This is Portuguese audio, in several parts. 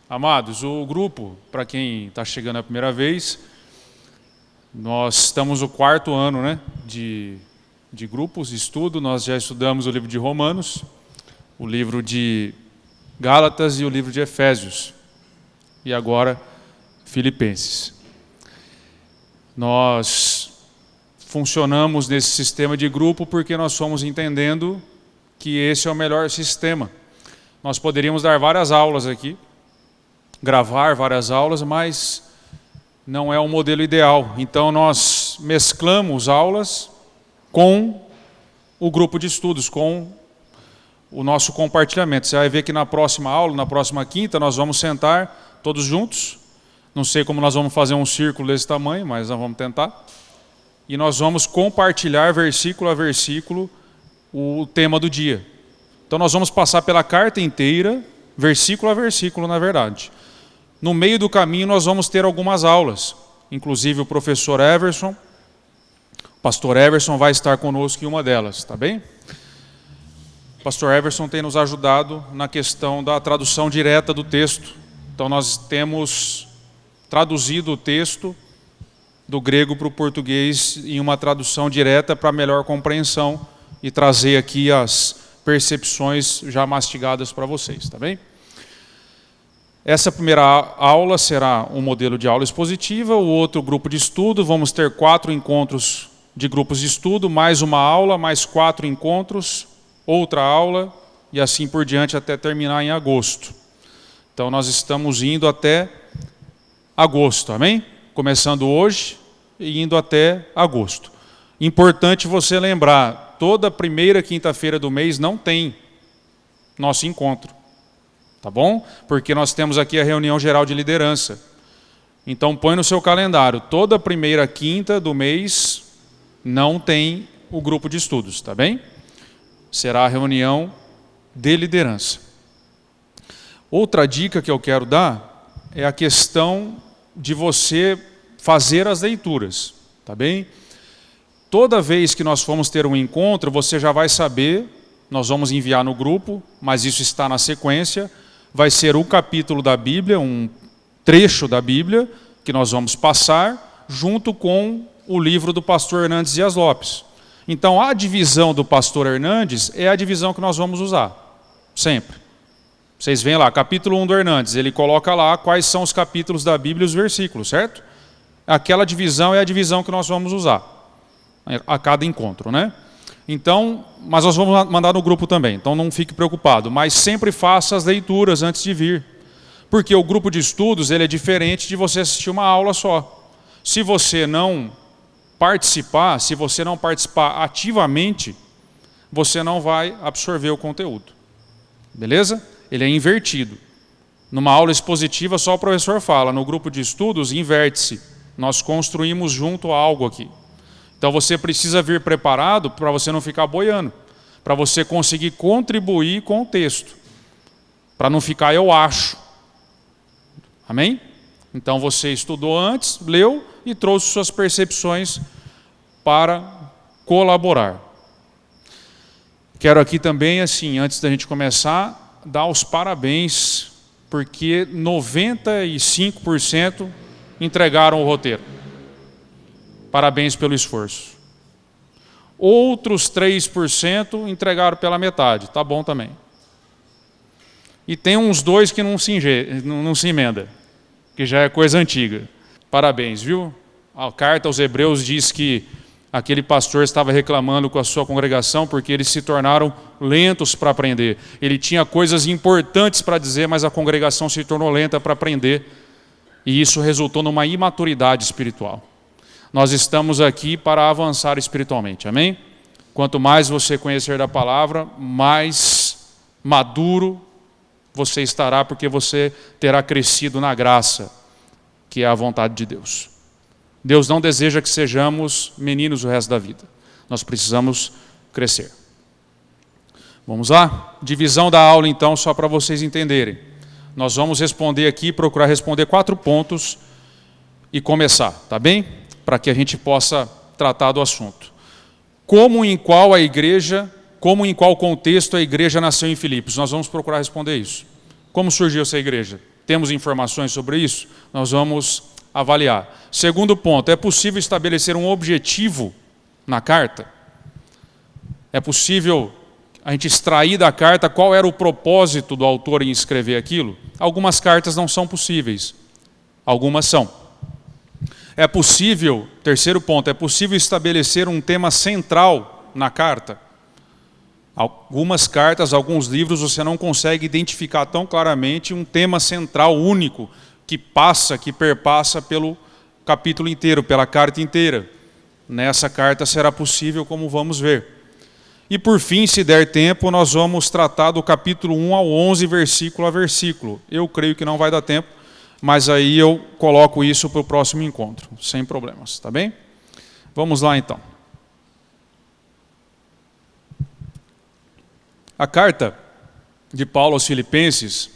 Amados, o grupo, para quem está chegando a primeira vez, nós estamos no 4º ano, né, de grupos de estudo. Nós já estudamos o livro de Romanos, o livro de Gálatas e o livro de Efésios. E agora, Filipenses. Nós funcionamos nesse sistema de grupo porque nós fomos entendendo que esse é o melhor sistema. Nós poderíamos dar várias aulas aqui, gravar várias aulas, mas não é o modelo ideal. Então nós mesclamos aulas com o grupo de estudos, com o nosso compartilhamento. Você vai ver que na próxima aula, na próxima quinta, nós vamos sentar todos juntos. Não sei como nós vamos fazer um círculo desse tamanho, mas nós vamos tentar. E nós vamos compartilhar versículo a versículo o tema do dia. Então nós vamos passar pela carta inteira, versículo a versículo, na verdade. No meio do caminho nós vamos ter algumas aulas, inclusive o professor Everson, o pastor Everson vai estar conosco em uma delas, tá bem? O pastor Everson tem nos ajudado na questão da tradução direta do texto. Então nós temos traduzido o texto do grego para o português em uma tradução direta para melhor compreensão e trazer aqui as percepções já mastigadas para vocês, tá bem? Essa primeira aula será um modelo de aula expositiva, o outro grupo de estudo, vamos ter 4 encontros de grupos de estudo, mais uma aula, mais 4 encontros, outra aula e assim por diante até terminar em agosto. Então nós estamos indo até agosto, amém? Começando hoje e indo até agosto. Importante você lembrar, toda primeira quinta-feira do mês não tem nosso encontro. Tá bom? Porque nós temos aqui a reunião geral de liderança. Então põe no seu calendário, toda primeira quinta do mês não tem o grupo de estudos, tá bem? Será a reunião de liderança. Outra dica que eu quero dar é a questão de você fazer as leituras, tá bem? Toda vez que nós formos ter um encontro, você já vai saber, nós vamos enviar no grupo, mas isso está na sequência. Vai ser um capítulo da Bíblia, um trecho da Bíblia, que nós vamos passar, junto com o livro do pastor Hernandes Dias Lopes. Então, a divisão do pastor Hernandes é a divisão que nós vamos usar, sempre. Vocês veem lá, capítulo 1 do Hernandes, ele coloca lá quais são os capítulos da Bíblia e os versículos, certo? Aquela divisão é a divisão que nós vamos usar, a cada encontro, né? Então, mas nós vamos mandar no grupo também, então não fique preocupado, mas sempre faça as leituras antes de vir, porque o grupo de estudos ele é diferente de você assistir uma aula só. Se você não participar, ativamente, você não vai absorver o conteúdo, beleza? Ele é invertido. Numa aula expositiva só o professor fala, no grupo de estudos inverte-se, nós construímos junto algo aqui. Então você precisa vir preparado para você não ficar boiando, para você conseguir contribuir com o texto, para não ficar eu acho. Amém? Então você estudou antes, leu e trouxe suas percepções para colaborar. Quero aqui também, assim, antes da gente começar, dar os parabéns, porque 95% entregaram o roteiro. Parabéns pelo esforço. Outros 3% entregaram pela metade. Tá bom também. E tem uns 2 que não se emenda, que já é coisa antiga. Parabéns, viu? A carta aos Hebreus diz que aquele pastor estava reclamando com a sua congregação porque eles se tornaram lentos para aprender. Ele tinha coisas importantes para dizer, mas a congregação se tornou lenta para aprender. E isso resultou numa imaturidade espiritual. Nós estamos aqui para avançar espiritualmente, amém? Quanto mais você conhecer da palavra, mais maduro você estará, porque você terá crescido na graça, que é a vontade de Deus. Deus não deseja que sejamos meninos o resto da vida. Nós precisamos crescer. Vamos lá? Divisão da aula, então, só para vocês entenderem. Nós vamos responder aqui, procurar responder 4 pontos e começar, tá bem? Para que a gente possa tratar do assunto. Como e em qual contexto a igreja nasceu em Filipos? Nós vamos procurar responder isso. Como surgiu essa igreja? Temos informações sobre isso? Nós vamos avaliar. Segundo ponto, é possível estabelecer um objetivo na carta? É possível a gente extrair da carta qual era o propósito do autor em escrever aquilo? Algumas cartas não são possíveis, algumas são. É possível, terceiro ponto, é possível estabelecer um tema central na carta? Algumas cartas, alguns livros, você não consegue identificar tão claramente um tema central único que perpassa pelo capítulo inteiro, pela carta inteira. Nessa carta será possível, como vamos ver. E por fim, se der tempo, nós vamos tratar do capítulo 1 ao 11, versículo a versículo. Eu creio que não vai dar tempo, mas aí eu coloco isso para o próximo encontro, sem problemas, tá bem? Vamos lá então. A carta de Paulo aos Filipenses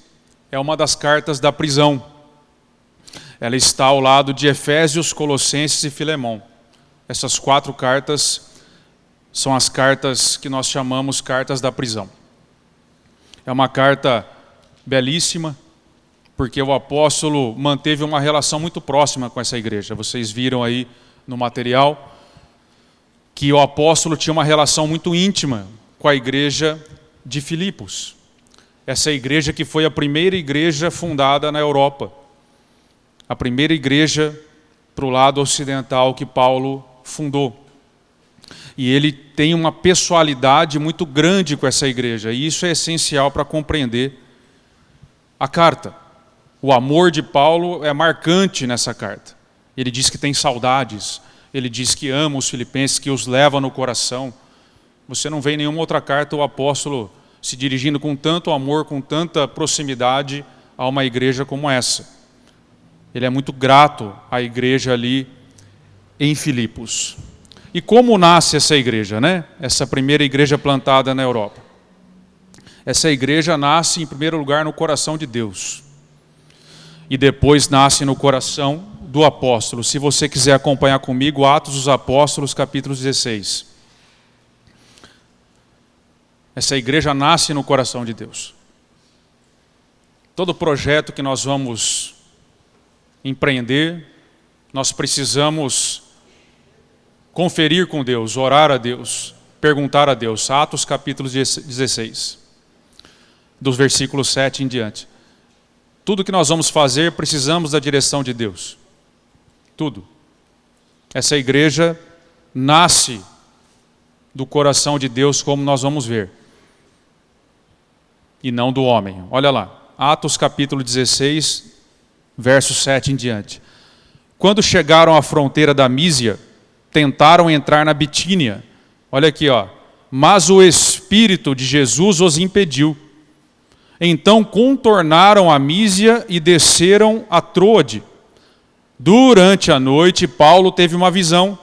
é uma das cartas da prisão. Ela está ao lado de Efésios, Colossenses e Filemão. Essas 4 cartas são as cartas que nós chamamos cartas da prisão. É uma carta belíssima, porque o apóstolo manteve uma relação muito próxima com essa igreja. Vocês viram aí no material que o apóstolo tinha uma relação muito íntima com a igreja de Filipos. Essa igreja que foi a primeira igreja fundada na Europa. A primeira igreja para o lado ocidental que Paulo fundou. E ele tem uma pessoalidade muito grande com essa igreja. E isso é essencial para compreender a carta. O amor de Paulo é marcante nessa carta. Ele diz que tem saudades. Ele diz que ama os filipenses, que os leva no coração. Você não vê em nenhuma outra carta o apóstolo se dirigindo com tanto amor, com tanta proximidade a uma igreja como essa. Ele é muito grato à igreja ali em Filipos. E como nasce essa igreja, né? Essa primeira igreja plantada na Europa? Essa igreja nasce, em primeiro lugar, no coração de Deus. E depois nasce no coração do apóstolo. Se você quiser acompanhar comigo, Atos dos Apóstolos, capítulo 16. Essa igreja nasce no coração de Deus. Todo projeto que nós vamos empreender, nós precisamos conferir com Deus, orar a Deus, perguntar a Deus. Atos capítulo 16, dos versículos 7 em diante. Tudo que nós vamos fazer, precisamos da direção de Deus. Tudo. Essa igreja nasce do coração de Deus, como nós vamos ver. E não do homem. Olha lá, Atos capítulo 16, verso 7 em diante. Quando chegaram à fronteira da Mísia, tentaram entrar na Bitínia. Olha aqui, ó. Mas o Espírito de Jesus os impediu. Então contornaram a Mísia e desceram a Troade. Durante a noite, Paulo teve uma visão,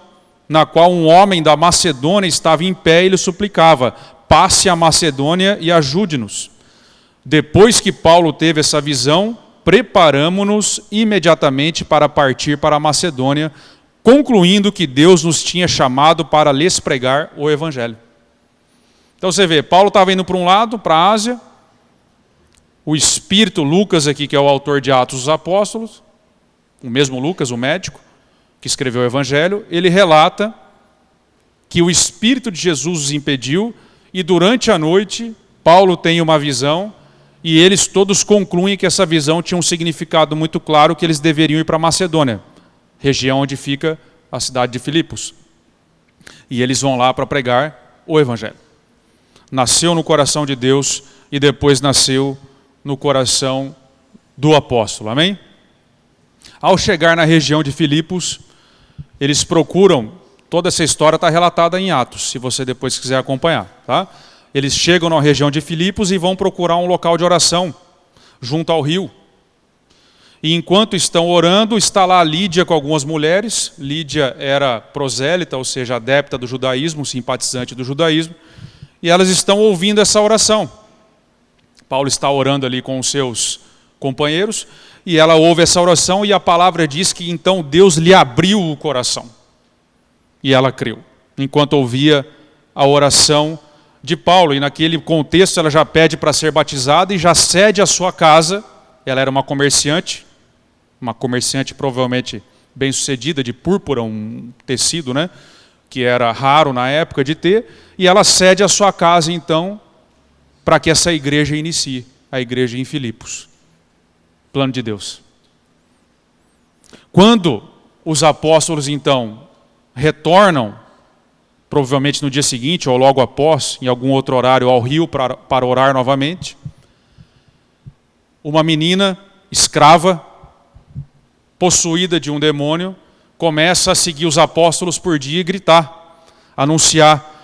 na qual um homem da Macedônia estava em pé e lhe suplicava: passe a Macedônia e ajude-nos. Depois que Paulo teve essa visão, preparamo-nos imediatamente para partir para a Macedônia, concluindo que Deus nos tinha chamado para lhes pregar o Evangelho. Então você vê, Paulo estava indo para um lado, para a Ásia. O Espírito, Lucas aqui, que é o autor de Atos dos Apóstolos, o mesmo Lucas, o médico, que escreveu o Evangelho, ele relata que o Espírito de Jesus os impediu e durante a noite Paulo tem uma visão e eles todos concluem que essa visão tinha um significado muito claro, que eles deveriam ir para a Macedônia, região onde fica a cidade de Filipos. E eles vão lá para pregar o Evangelho. Nasceu no coração de Deus e depois nasceu no coração do apóstolo. Amém? Ao chegar na região de Filipos, eles procuram, toda essa história está relatada em Atos, se você depois quiser acompanhar. Tá? Eles chegam na região de Filipos e vão procurar um local de oração, junto ao rio. E enquanto estão orando, está lá Lídia com algumas mulheres. Lídia era prosélita, ou seja, adepta do judaísmo, simpatizante do judaísmo. E elas estão ouvindo essa oração. Paulo está orando ali com os seus companheiros, e ela ouve essa oração, e a palavra diz que então Deus lhe abriu o coração. E ela creu, enquanto ouvia a oração de Paulo. E naquele contexto ela já pede para ser batizada e já cede a sua casa ela era uma comerciante provavelmente bem-sucedida, de púrpura, um tecido, né, que era raro na época de ter, e ela cede a sua casa, então, para que essa igreja inicie, a igreja em Filipos. Plano de Deus. Quando os apóstolos, então, retornam, provavelmente no dia seguinte ou logo após, em algum outro horário, ao rio para orar novamente, uma menina escrava, possuída de um demônio, começa a seguir os apóstolos por dia e gritar, anunciar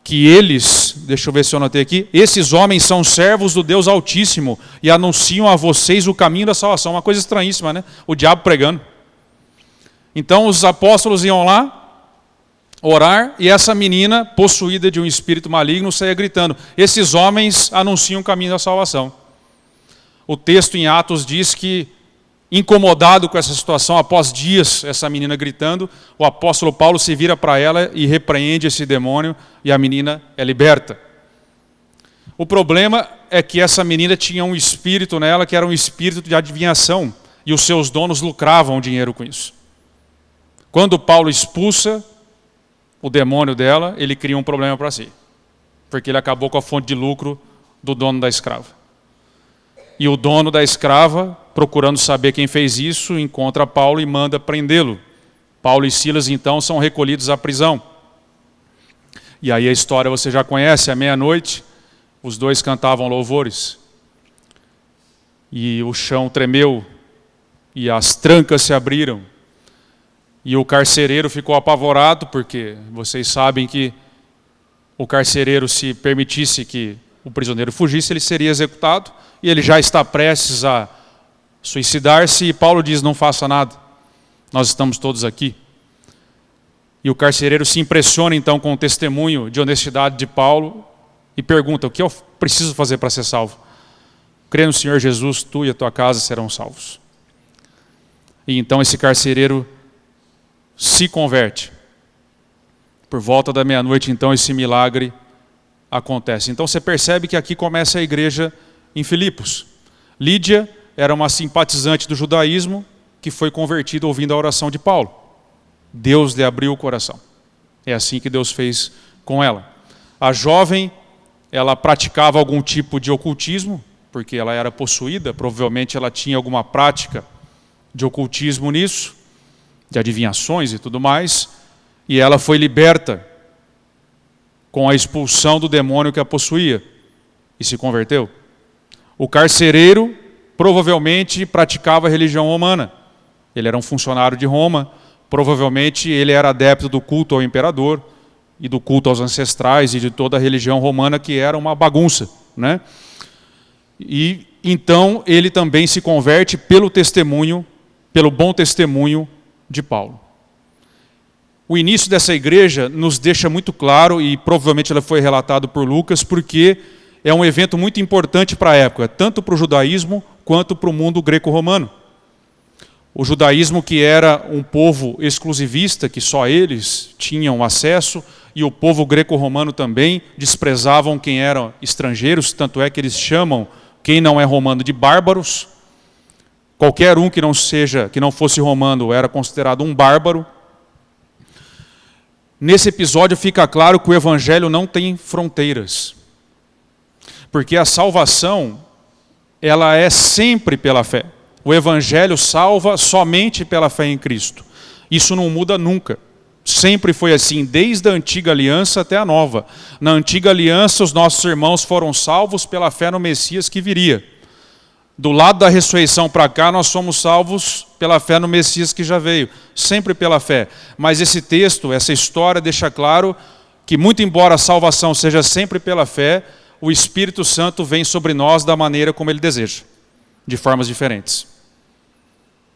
que eles, deixa eu ver se eu anotei aqui, esses homens são servos do Deus Altíssimo e anunciam a vocês o caminho da salvação. Uma coisa estranhíssima, né? O diabo pregando. Então os apóstolos iam lá orar e essa menina, possuída de um espírito maligno, saía gritando, esses homens anunciam o caminho da salvação. O texto em Atos diz que, incomodado com essa situação, após dias essa menina gritando, o apóstolo Paulo se vira para ela e repreende esse demônio e a menina é liberta. O problema é que essa menina tinha um espírito nela que era um espírito de adivinhação e os seus donos lucravam dinheiro com isso. Quando Paulo expulsa o demônio dela, ele cria um problema para si, porque ele acabou com a fonte de lucro do dono da escrava. E o dono da escrava, procurando saber quem fez isso, encontra Paulo e manda prendê-lo. Paulo e Silas, então, são recolhidos à prisão. E aí a história você já conhece, à meia-noite, os dois cantavam louvores. E o chão tremeu, e as trancas se abriram. E o carcereiro ficou apavorado, porque vocês sabem que o carcereiro, se permitisse que o prisioneiro fugisse, ele seria executado. E ele já está prestes a suicidar-se, e Paulo diz, não faça nada, nós estamos todos aqui. E o carcereiro se impressiona então com o testemunho de honestidade de Paulo e pergunta, o que eu preciso fazer para ser salvo? Crê no Senhor Jesus, tu e a tua casa serão salvos. E então esse carcereiro se converte. Por volta da meia-noite, então, esse milagre acontece. Então você percebe que aqui começa a igreja em Filipos. Lídia era uma simpatizante do judaísmo que foi convertida ouvindo a oração de Paulo. Deus lhe abriu o coração. É assim que Deus fez com ela. A jovem, ela praticava algum tipo de ocultismo, porque ela era possuída, provavelmente ela tinha alguma prática de ocultismo nisso, de adivinhações e tudo mais, e ela foi liberta com a expulsão do demônio que a possuía e se converteu. O carcereiro provavelmente praticava a religião romana. Ele era um funcionário de Roma, provavelmente ele era adepto do culto ao imperador e do culto aos ancestrais e de toda a religião romana, que era uma bagunça, né? E então ele também se converte pelo testemunho, pelo bom testemunho de Paulo. O início dessa igreja nos deixa muito claro, e provavelmente ela foi relatada por Lucas, porque é um evento muito importante para a época, tanto para o judaísmo quanto para o mundo greco-romano. O judaísmo, que era um povo exclusivista, que só eles tinham acesso, e o povo greco-romano também desprezavam quem eram estrangeiros, tanto é que eles chamam quem não é romano de bárbaros. Qualquer um que não fosse romano era considerado um bárbaro. Nesse episódio fica claro que o evangelho não tem fronteiras. Porque a salvação, ela é sempre pela fé. O evangelho salva somente pela fé em Cristo. Isso não muda nunca. Sempre foi assim, desde a antiga aliança até a nova. Na antiga aliança, os nossos irmãos foram salvos pela fé no Messias que viria. Do lado da ressurreição para cá, nós somos salvos pela fé no Messias que já veio. Sempre pela fé. Mas esse texto, essa história deixa claro que, muito embora a salvação seja sempre pela fé, o Espírito Santo vem sobre nós da maneira como Ele deseja, de formas diferentes.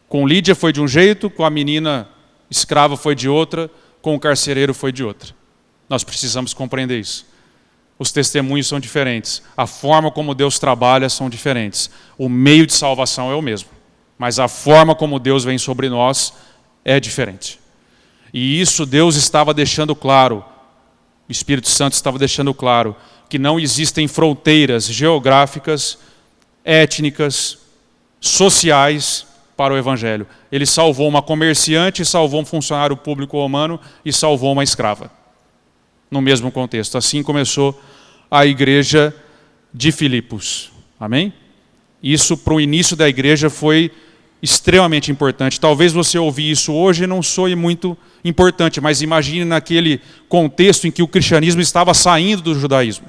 Com Lídia foi de um jeito, com a menina escrava foi de outra, com o carcereiro foi de outra. Nós precisamos compreender isso. Os testemunhos são diferentes, a forma como Deus trabalha são diferentes. O meio de salvação é o mesmo, mas a forma como Deus vem sobre nós é diferente. E isso Deus estava deixando claro, o Espírito Santo estava deixando claro, que não existem fronteiras geográficas, étnicas, sociais para o Evangelho. Ele salvou uma comerciante, salvou um funcionário público romano e salvou uma escrava. No mesmo contexto. Assim começou a igreja de Filipos. Amém? Isso para o início da igreja foi extremamente importante. Talvez você ouvir isso hoje não soe muito importante, mas imagine naquele contexto em que o cristianismo estava saindo do judaísmo.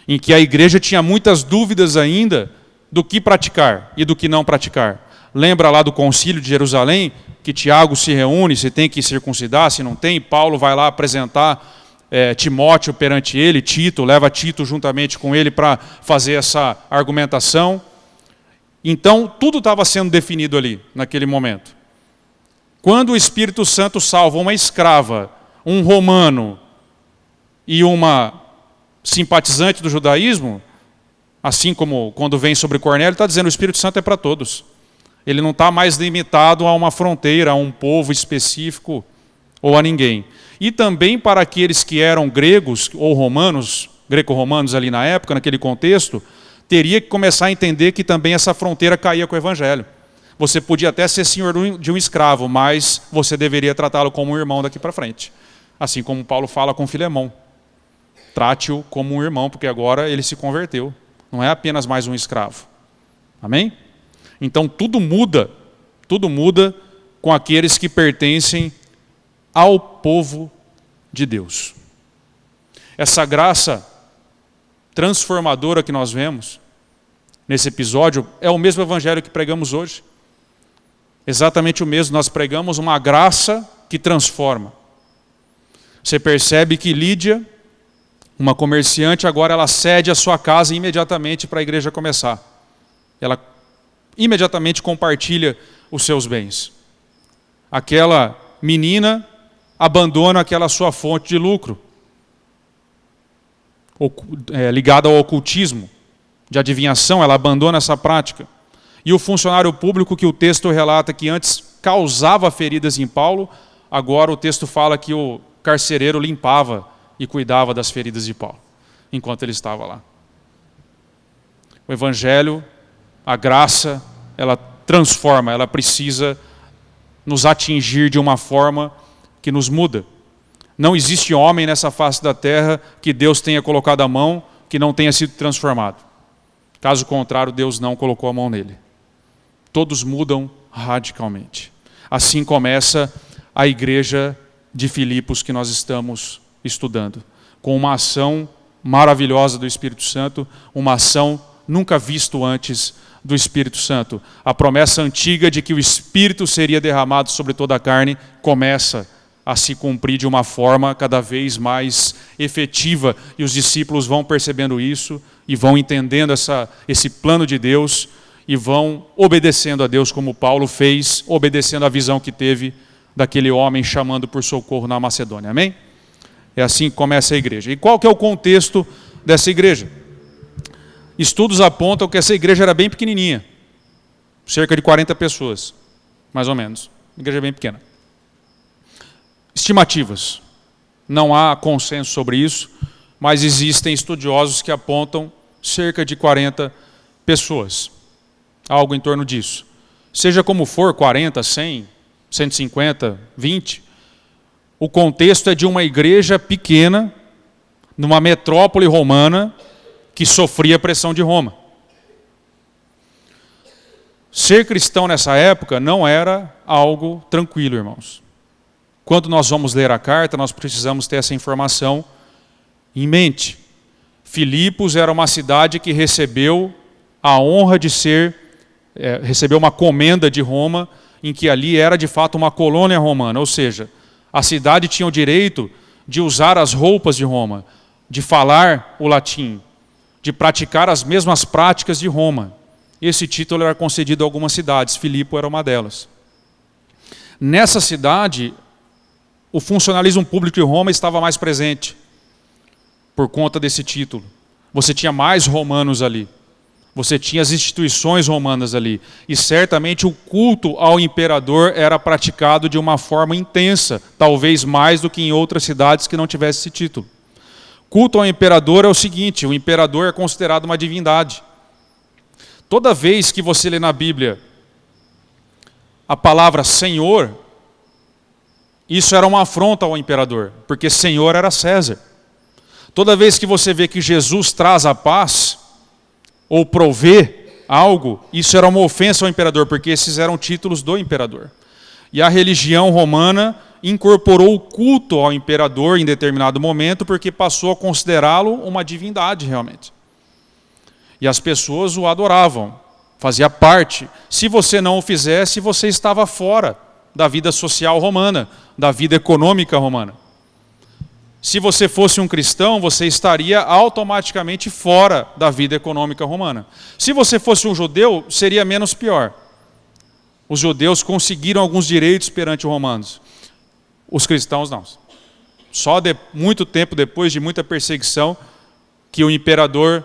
Em que a igreja tinha muitas dúvidas ainda do que praticar e do que não praticar. Lembra lá do concílio de Jerusalém, que Tiago se reúne, se tem que circuncidar, se não tem, Paulo vai lá apresentar Timóteo perante ele, Tito, leva Tito juntamente com ele para fazer essa argumentação. Então, tudo estava sendo definido ali, naquele momento. Quando o Espírito Santo salva uma escrava, um romano e uma simpatizante do judaísmo, assim como quando vem sobre Cornélio, está dizendo que o Espírito Santo é para todos. Ele não está mais limitado a uma fronteira, a um povo específico ou a ninguém. E também para aqueles que eram gregos ou romanos, greco-romanos ali na época, naquele contexto, teria que começar a entender que também essa fronteira caía com o Evangelho. Você podia até ser senhor de um escravo, mas você deveria tratá-lo como um irmão daqui para frente. Assim como Paulo fala com Filemão. Trate-o como um irmão, porque agora ele se converteu. Não é apenas mais um escravo. Amém? Então tudo muda com aqueles que pertencem ao povo de Deus. Essa graça transformadora que nós vemos nesse episódio é o mesmo evangelho que pregamos hoje. Exatamente o mesmo, nós pregamos uma graça que transforma. Você percebe que Lídia, uma comerciante, agora ela cede a sua casa imediatamente para a igreja começar. Ela imediatamente compartilha os seus bens. Aquela menina abandona aquela sua fonte de lucro, ligada ao ocultismo, de adivinhação, ela abandona essa prática. E o funcionário público, que o texto relata que antes causava feridas em Paulo, agora o texto fala que o carcereiro limpava e cuidava das feridas de Paulo, enquanto ele estava lá. O Evangelho, a graça, ela transforma, ela precisa nos atingir de uma forma que nos muda. Não existe homem nessa face da terra que Deus tenha colocado a mão que não tenha sido transformado. Caso contrário, Deus não colocou a mão nele. Todos mudam radicalmente. Assim começa a igreja de Filipos que nós estamos estudando, com uma ação maravilhosa do Espírito Santo, uma ação nunca vista antes do Espírito Santo. A promessa antiga de que o Espírito seria derramado sobre toda a carne começa a se cumprir de uma forma cada vez mais efetiva, e os discípulos vão percebendo isso e vão entendendo esse plano de Deus e vão obedecendo a Deus como Paulo fez, obedecendo a visão que teve daquele homem chamando por socorro na Macedônia. Amém? É assim que começa a igreja. E qual que é o contexto dessa igreja? Estudos apontam que essa igreja era bem pequenininha, cerca de 40 pessoas, mais ou menos. Igreja bem pequena. Estimativas. Não há consenso sobre isso, mas existem estudiosos que apontam cerca de 40 pessoas. Algo em torno disso. Seja como for, 40, 100, 150, 20, o contexto é de uma igreja pequena, numa metrópole romana, que sofria pressão de Roma. Ser cristão nessa época não era algo tranquilo, irmãos. Quando nós vamos ler a carta, nós precisamos ter essa informação em mente. Filipos era uma cidade que recebeu a honra de recebeu uma comenda de Roma, em que ali era de fato uma colônia romana, ou seja, a cidade tinha o direito de usar as roupas de Roma, de falar o latim, de praticar as mesmas práticas de Roma. Esse título era concedido a algumas cidades, Filipo era uma delas. Nessa cidade, o funcionalismo público de Roma estava mais presente, por conta desse título. Você tinha mais romanos ali. Você tinha as instituições romanas ali. E certamente o culto ao imperador era praticado de uma forma intensa, talvez mais do que em outras cidades que não tivessem esse título. Culto ao imperador é o seguinte: o imperador é considerado uma divindade. Toda vez que você lê na Bíblia a palavra Senhor, isso era uma afronta ao imperador, porque Senhor era César. Toda vez que você vê que Jesus traz a paz, ou provê algo, isso era uma ofensa ao imperador, porque esses eram títulos do imperador. E a religião romana incorporou o culto ao imperador em determinado momento, porque passou a considerá-lo uma divindade realmente. E as pessoas o adoravam, fazia parte. Se você não o fizesse, você estava fora da vida social romana, da vida econômica romana. Se você fosse um cristão, você estaria automaticamente fora da vida econômica romana. Se você fosse um judeu, seria menos pior. Os judeus conseguiram alguns direitos perante os romanos. Os cristãos não. Só muito tempo depois de muita perseguição que o imperador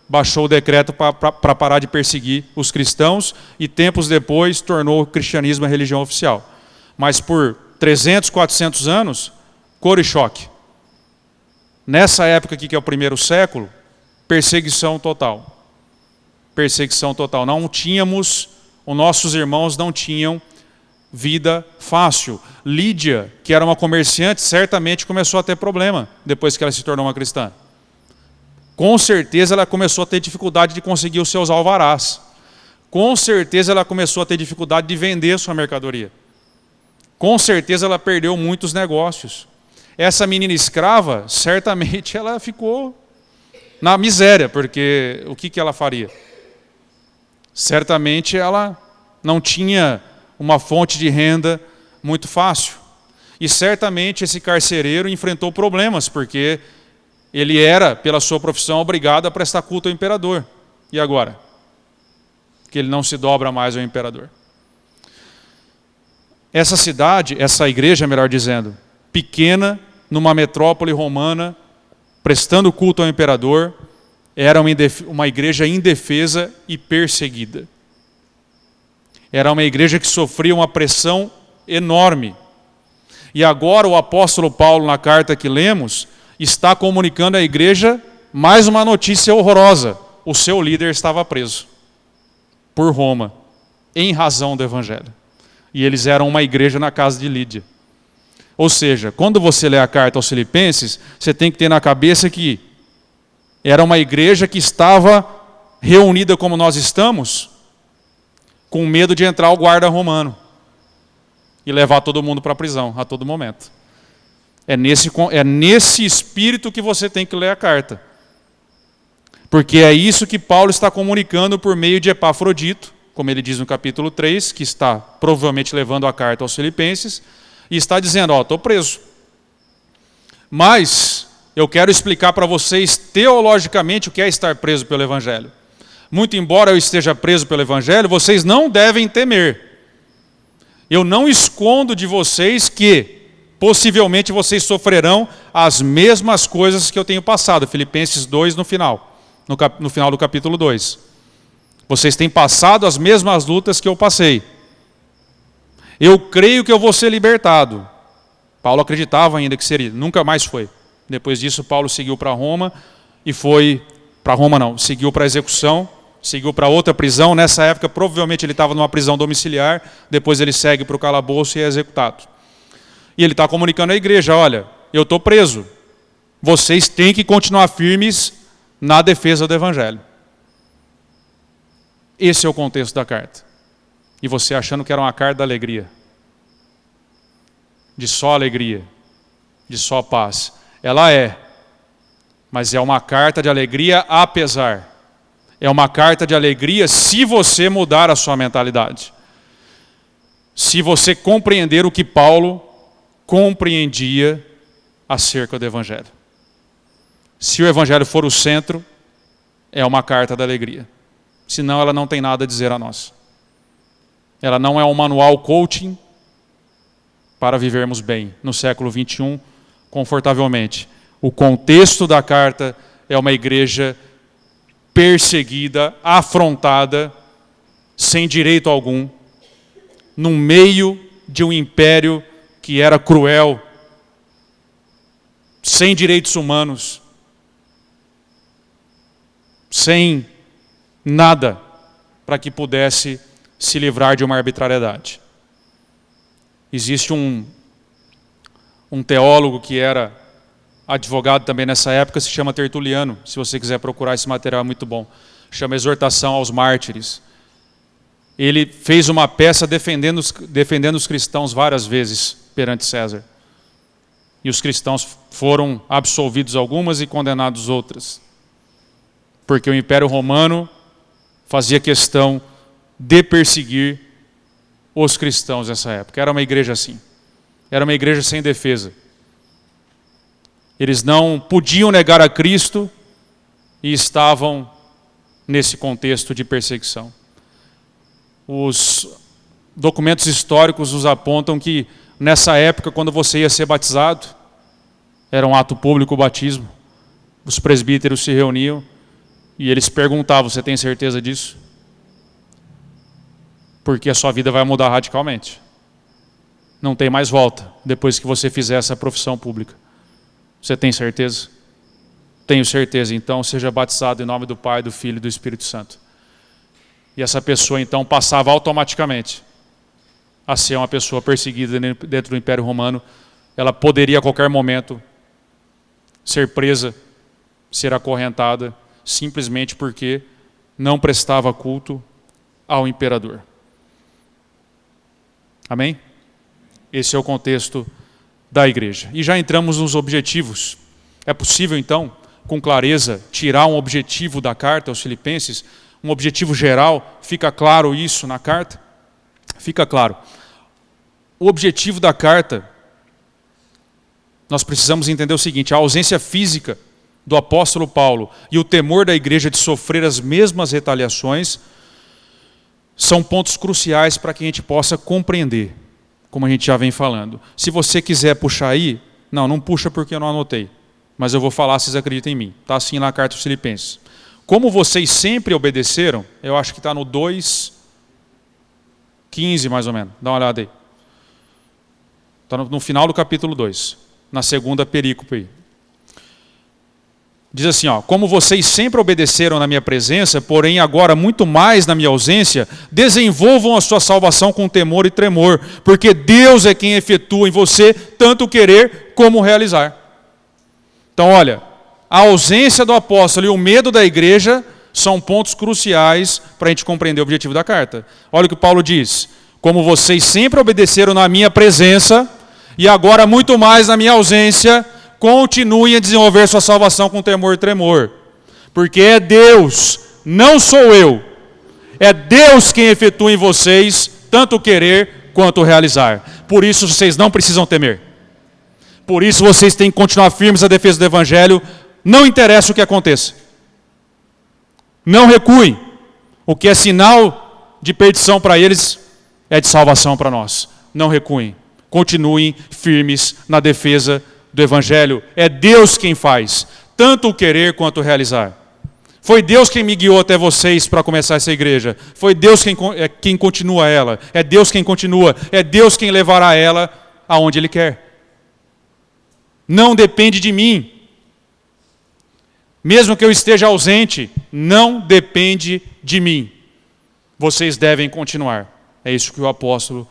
baixou o decreto para parar de perseguir os cristãos e tempos depois tornou o cristianismo a religião oficial. Mas por 300, 400 anos, couro e choque. Nessa época aqui, que é o primeiro século, perseguição total. Perseguição total. Não tínhamos, os nossos irmãos não tinham vida fácil. Lídia, que era uma comerciante, certamente começou a ter problema depois que ela se tornou uma cristã. Com certeza ela começou a ter dificuldade de conseguir os seus alvarás. Com certeza ela começou a ter dificuldade de vender sua mercadoria. Com certeza ela perdeu muitos negócios. Essa menina escrava, certamente ela ficou na miséria, porque o que ela faria? Certamente ela não tinha uma fonte de renda muito fácil. E certamente esse carcereiro enfrentou problemas, porque ele era, pela sua profissão, obrigado a prestar culto ao imperador. E agora? Que ele não se dobra mais ao imperador. Essa cidade, essa igreja, melhor dizendo, pequena, numa metrópole romana, prestando culto ao imperador, era uma igreja indefesa e perseguida. Era uma igreja que sofria uma pressão enorme. E agora o apóstolo Paulo, na carta que lemos, está comunicando à igreja mais uma notícia horrorosa. O seu líder estava preso por Roma, em razão do evangelho. E eles eram uma igreja na casa de Lídia. Ou seja, quando você lê a carta aos Filipenses, você tem que ter na cabeça que era uma igreja que estava reunida como nós estamos, com medo de entrar o guarda romano e levar todo mundo para a prisão a todo momento. É nesse espírito que você tem que ler a carta. Porque é isso que Paulo está comunicando por meio de Epafrodito, como ele diz no capítulo 3, que está provavelmente levando a carta aos Filipenses, e está dizendo, estou preso. Mas eu quero explicar para vocês teologicamente o que é estar preso pelo Evangelho. Muito embora eu esteja preso pelo Evangelho, vocês não devem temer. Eu não escondo de vocês que possivelmente vocês sofrerão as mesmas coisas que eu tenho passado. Filipenses 2 no final do capítulo 2. Vocês têm passado as mesmas lutas que eu passei. Eu creio que eu vou ser libertado. Paulo acreditava ainda que seria, nunca mais foi. Depois disso, Paulo seguiu para Roma e foi para Roma não, seguiu para a execução, seguiu para outra prisão. Nessa época, provavelmente ele estava numa prisão domiciliar, depois ele segue para o calabouço e é executado. E ele está comunicando à igreja, olha, eu estou preso. Vocês têm que continuar firmes na defesa do Evangelho. Esse é o contexto da carta. E você achando que era uma carta da alegria. De só alegria. De só paz. Ela é. Mas é uma carta de alegria apesar. É uma carta de alegria se você mudar a sua mentalidade. Se você compreender o que Paulo compreendia acerca do Evangelho. Se o Evangelho for o centro, é uma carta da alegria. Senão ela não tem nada a dizer a nós. Ela não é um manual coaching para vivermos bem no século 21, confortavelmente. O contexto da carta é uma igreja perseguida, afrontada, sem direito algum, no meio de um império que era cruel, sem direitos humanos, sem nada. para que pudesse se livrar de uma arbitrariedade. Existe um teólogo que era advogado também nessa época, se chama Tertuliano. Se você quiser procurar esse material, é muito bom. Chama Exortação aos Mártires. Ele fez uma peça defendendo os cristãos várias vezes perante César. E os cristãos foram absolvidos algumas e condenados outras. Porque o Império Romano fazia questão de perseguir os cristãos nessa época. Era uma igreja assim. Era uma igreja sem defesa. Eles não podiam negar a Cristo e estavam nesse contexto de perseguição. Os documentos históricos nos apontam que nessa época, quando você ia ser batizado, era um ato público o batismo, os presbíteros se reuniam e eles perguntavam: você tem certeza disso? Porque a sua vida vai mudar radicalmente. Não tem mais volta depois que você fizer essa profissão pública. Você tem certeza? Tenho certeza. Então seja batizado em nome do Pai, do Filho e do Espírito Santo. E essa pessoa então passava automaticamente a ser uma pessoa perseguida dentro do Império Romano. Ela poderia a qualquer momento ser presa, ser acorrentada, simplesmente porque não prestava culto ao imperador. Amém? Esse é o contexto da igreja. E já entramos nos objetivos. É possível, então, com clareza, tirar um objetivo da carta aos Filipenses? Um objetivo geral? Fica claro isso na carta? Fica claro. O objetivo da carta, nós precisamos entender o seguinte: a ausência física do apóstolo Paulo e o temor da igreja de sofrer as mesmas retaliações são pontos cruciais para que a gente possa compreender, como a gente já vem falando. Se você quiser puxar aí, não puxa porque eu não anotei, mas eu vou falar, vocês acreditam em mim. Está assim na carta aos Filipenses. Como vocês sempre obedeceram, eu acho que está no 2:15 mais ou menos, dá uma olhada aí. Está no final do capítulo 2, na segunda perícope aí. Diz assim, como vocês sempre obedeceram na minha presença, porém agora muito mais na minha ausência, desenvolvam a sua salvação com temor e tremor, porque Deus é quem efetua em você tanto o querer como o realizar. Então olha, a ausência do apóstolo e o medo da igreja são pontos cruciais para a gente compreender o objetivo da carta. Olha o que Paulo diz: como vocês sempre obedeceram na minha presença, e agora muito mais na minha ausência, continuem a desenvolver sua salvação com temor e tremor. Porque é Deus, não sou eu. É Deus quem efetua em vocês tanto o querer quanto o realizar. Por isso vocês não precisam temer. Por isso vocês têm que continuar firmes na defesa do Evangelho, não interessa o que aconteça. Não recuem. O que é sinal de perdição para eles é de salvação para nós. Não recuem. Continuem firmes na defesa do Evangelho. É Deus quem faz, tanto o querer quanto o realizar. Foi Deus quem me guiou até vocês para começar essa igreja. Foi Deus quem continua ela. É Deus quem continua. É Deus quem levará ela aonde Ele quer. Não depende de mim. Mesmo que eu esteja ausente, não depende de mim. Vocês devem continuar. É isso que o apóstolo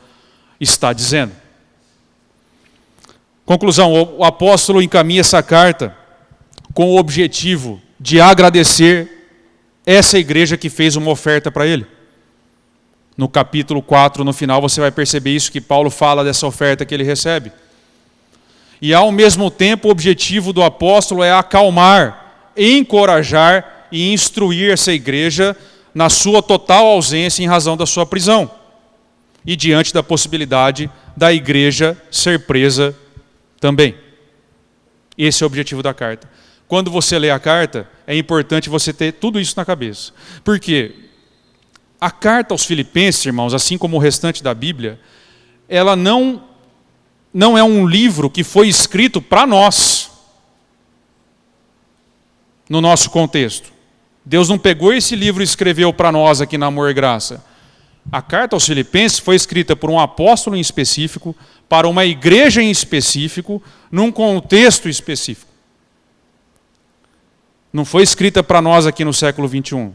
está dizendo. Conclusão, o apóstolo encaminha essa carta com o objetivo de agradecer essa igreja que fez uma oferta para ele. No capítulo 4, no final, você vai perceber isso, que Paulo fala dessa oferta que ele recebe. E ao mesmo tempo, o objetivo do apóstolo é acalmar, encorajar e instruir essa igreja na sua total ausência em razão da sua prisão. E diante da possibilidade da igreja ser presa também. Esse é o objetivo da carta. Quando você lê a carta, é importante você ter tudo isso na cabeça. Por quê? A carta aos Filipenses, irmãos, assim como o restante da Bíblia, ela não é um livro que foi escrito para nós, no nosso contexto. Deus não pegou esse livro e escreveu para nós aqui na Amor e Graça. A carta aos Filipenses foi escrita por um apóstolo em específico, para uma igreja em específico, num contexto específico. Não foi escrita para nós aqui no século 21.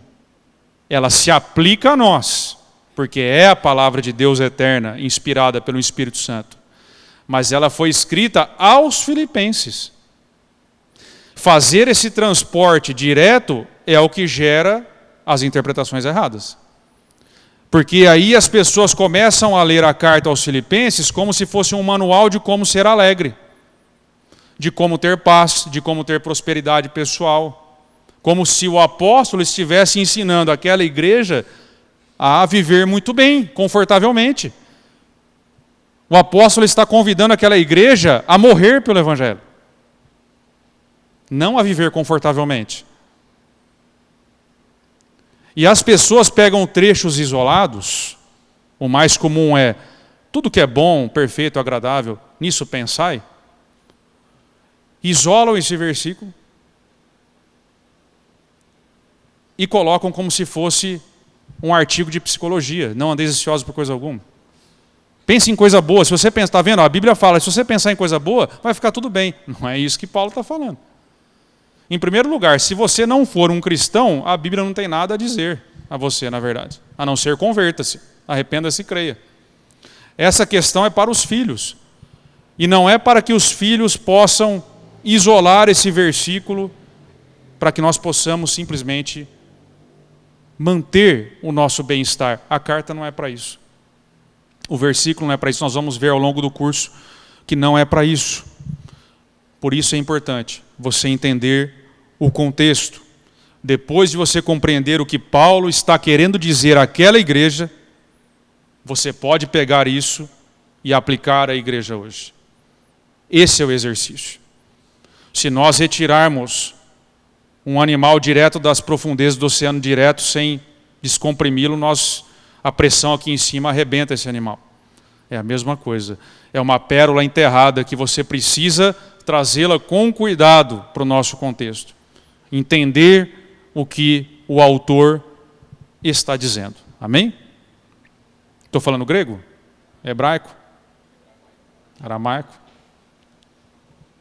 ela se aplica a nós, porque é a palavra de Deus eterna, inspirada pelo Espírito Santo. Mas ela foi escrita aos filipenses. Fazer esse transporte direto é o que gera as interpretações erradas. Porque aí as pessoas começam a ler a carta aos filipenses como se fosse um manual de como ser alegre, de como ter paz, de como ter prosperidade pessoal. Como se o apóstolo estivesse ensinando aquela igreja a viver muito bem, confortavelmente. O apóstolo está convidando aquela igreja a morrer pelo evangelho, não a viver confortavelmente. E as pessoas pegam trechos isolados, o mais comum é, tudo que é bom, perfeito, agradável, nisso pensai. Isolam esse versículo e colocam como se fosse um artigo de psicologia. Não andeis ansiosos por coisa alguma. Pense em coisa boa. Se você pensa, está vendo? A Bíblia fala, se você pensar em coisa boa, vai ficar tudo bem. Não é isso que Paulo está falando. Em primeiro lugar, se você não for um cristão, a Bíblia não tem nada a dizer a você, na verdade. A não ser converta-se, arrependa-se e creia. Essa questão é para os filhos. E não é para que os filhos possam isolar esse versículo para que nós possamos simplesmente manter o nosso bem-estar. A carta não é para isso. O versículo não é para isso. Nós vamos ver ao longo do curso que não é para isso. Por isso é importante você entender o contexto. Depois de você compreender o que Paulo está querendo dizer àquela igreja, você pode pegar isso e aplicar à igreja hoje. Esse é o exercício. Se nós retirarmos um animal direto das profundezas do oceano direto, sem descomprimi-lo, a pressão aqui em cima arrebenta esse animal. É a mesma coisa. É uma pérola enterrada que você precisa trazê-la com cuidado para o nosso contexto. Entender o que o autor está dizendo. Amém? Estou falando grego? Hebraico? Aramaico?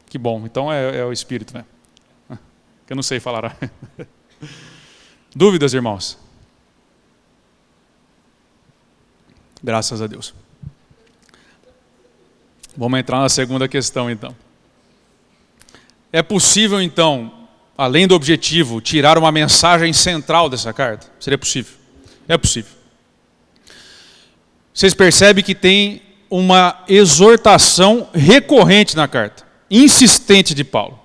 Que bom, então é o Espírito, né? Que eu não sei falar. Dúvidas, irmãos? Graças a Deus. Vamos entrar na segunda questão, então. É possível, então, além do objetivo, tirar uma mensagem central dessa carta? Seria possível? É possível. Vocês percebem que tem uma exortação recorrente na carta, insistente de Paulo.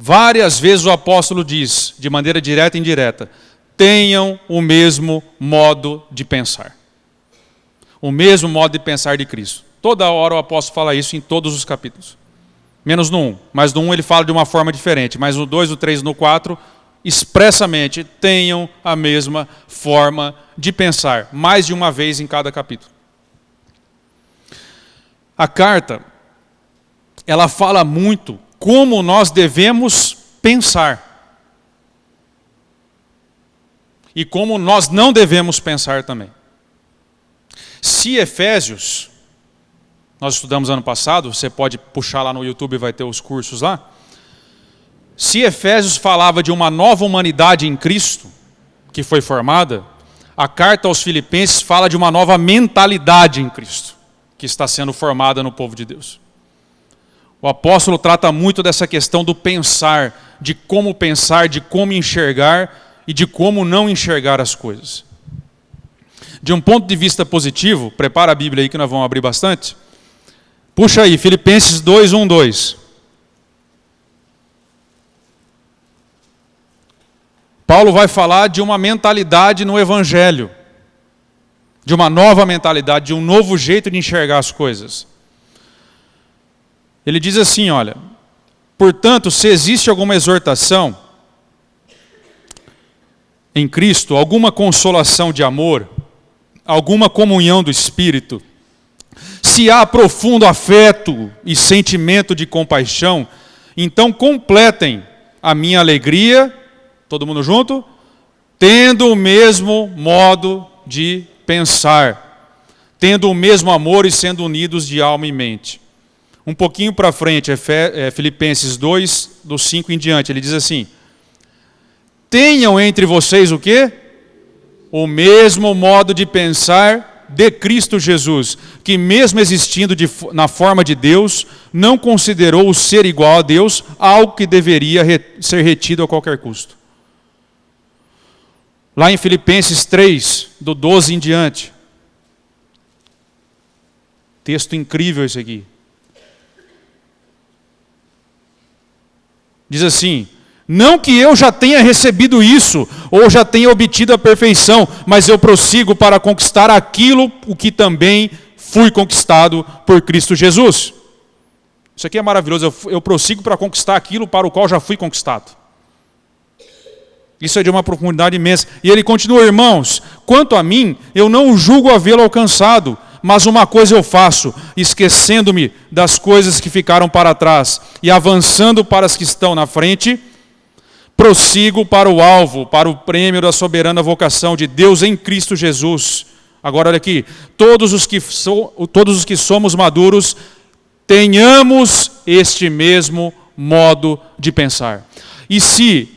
Várias vezes o apóstolo diz, de maneira direta e indireta, tenham o mesmo modo de pensar. O mesmo modo de pensar de Cristo. Toda hora o apóstolo fala isso em todos os capítulos. Menos no 1. Mas no 1 ele fala de uma forma diferente. Mas no 2, no 3 e no 4, expressamente, tenham a mesma forma de pensar. Mais de uma vez em cada capítulo. A carta, ela fala muito como nós devemos pensar. E como nós não devemos pensar também. Se Efésios, nós estudamos ano passado, você pode puxar lá no YouTube, vai ter os cursos lá. Se Efésios falava de uma nova humanidade em Cristo, que foi formada, a carta aos Filipenses fala de uma nova mentalidade em Cristo, que está sendo formada no povo de Deus. O apóstolo trata muito dessa questão do pensar, de como enxergar e de como não enxergar as coisas. De um ponto de vista positivo, prepara a Bíblia aí que nós vamos abrir bastante. Puxa aí, Filipenses 2, 1, 2. Paulo vai falar de uma mentalidade no Evangelho. De uma nova mentalidade, de um novo jeito de enxergar as coisas. Ele diz assim, olha, portanto, se existe alguma exortação em Cristo, alguma consolação de amor, alguma comunhão do Espírito, se há profundo afeto e sentimento de compaixão, então completem a minha alegria, todo mundo junto? Tendo o mesmo modo de pensar, tendo o mesmo amor e sendo unidos de alma e mente. Um pouquinho para frente, Filipenses 2, do 5 em diante, ele diz assim, tenham entre vocês o quê? o mesmo modo de pensar de Cristo Jesus, que mesmo existindo na forma de Deus, não considerou o ser igual a Deus algo que deveria ser retido a qualquer custo. Lá em Filipenses 3, do 12 em diante. Texto incrível esse aqui. Diz assim: não que eu já tenha recebido isso, ou já tenha obtido a perfeição, mas eu prossigo para conquistar aquilo o que também fui conquistado por Cristo Jesus. Isso aqui é maravilhoso, eu prossigo para conquistar aquilo para o qual já fui conquistado. Isso é de uma profundidade imensa. E ele continua: irmãos, quanto a mim, eu não julgo havê-lo alcançado, mas uma coisa eu faço, esquecendo-me das coisas que ficaram para trás e avançando para as que estão na frente, prossigo para o alvo, para o prêmio da soberana vocação de Deus em Cristo Jesus. Agora olha aqui, todos os que somos maduros, tenhamos este mesmo modo de pensar. E se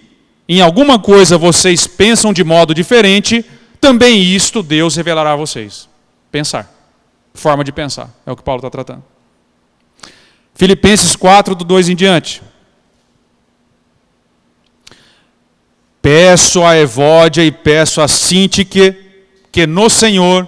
em alguma coisa vocês pensam de modo diferente, também isto Deus revelará a vocês. Pensar. Forma de pensar. É o que Paulo está tratando. Filipenses 4, do 2 em diante. Peço a Evódia e peço a Síntique que no Senhor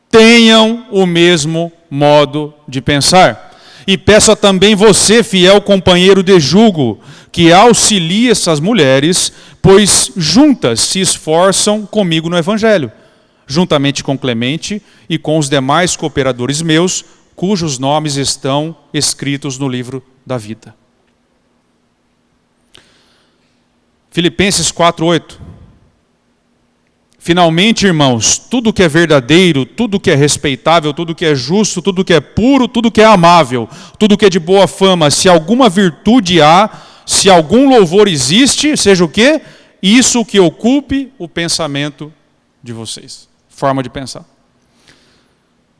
tenham o mesmo modo de pensar. E peço a também você, fiel companheiro de jugo, que auxilie essas mulheres, pois juntas se esforçam comigo no Evangelho, juntamente com Clemente e com os demais cooperadores meus, cujos nomes estão escritos no livro da vida. Filipenses 4:8. Finalmente, irmãos, tudo que é verdadeiro, tudo que é respeitável, tudo que é justo, tudo que é puro, tudo que é amável, tudo que é de boa fama, se alguma virtude há, se algum louvor existe, seja o quê? Isso que ocupe o pensamento de vocês. Forma de pensar.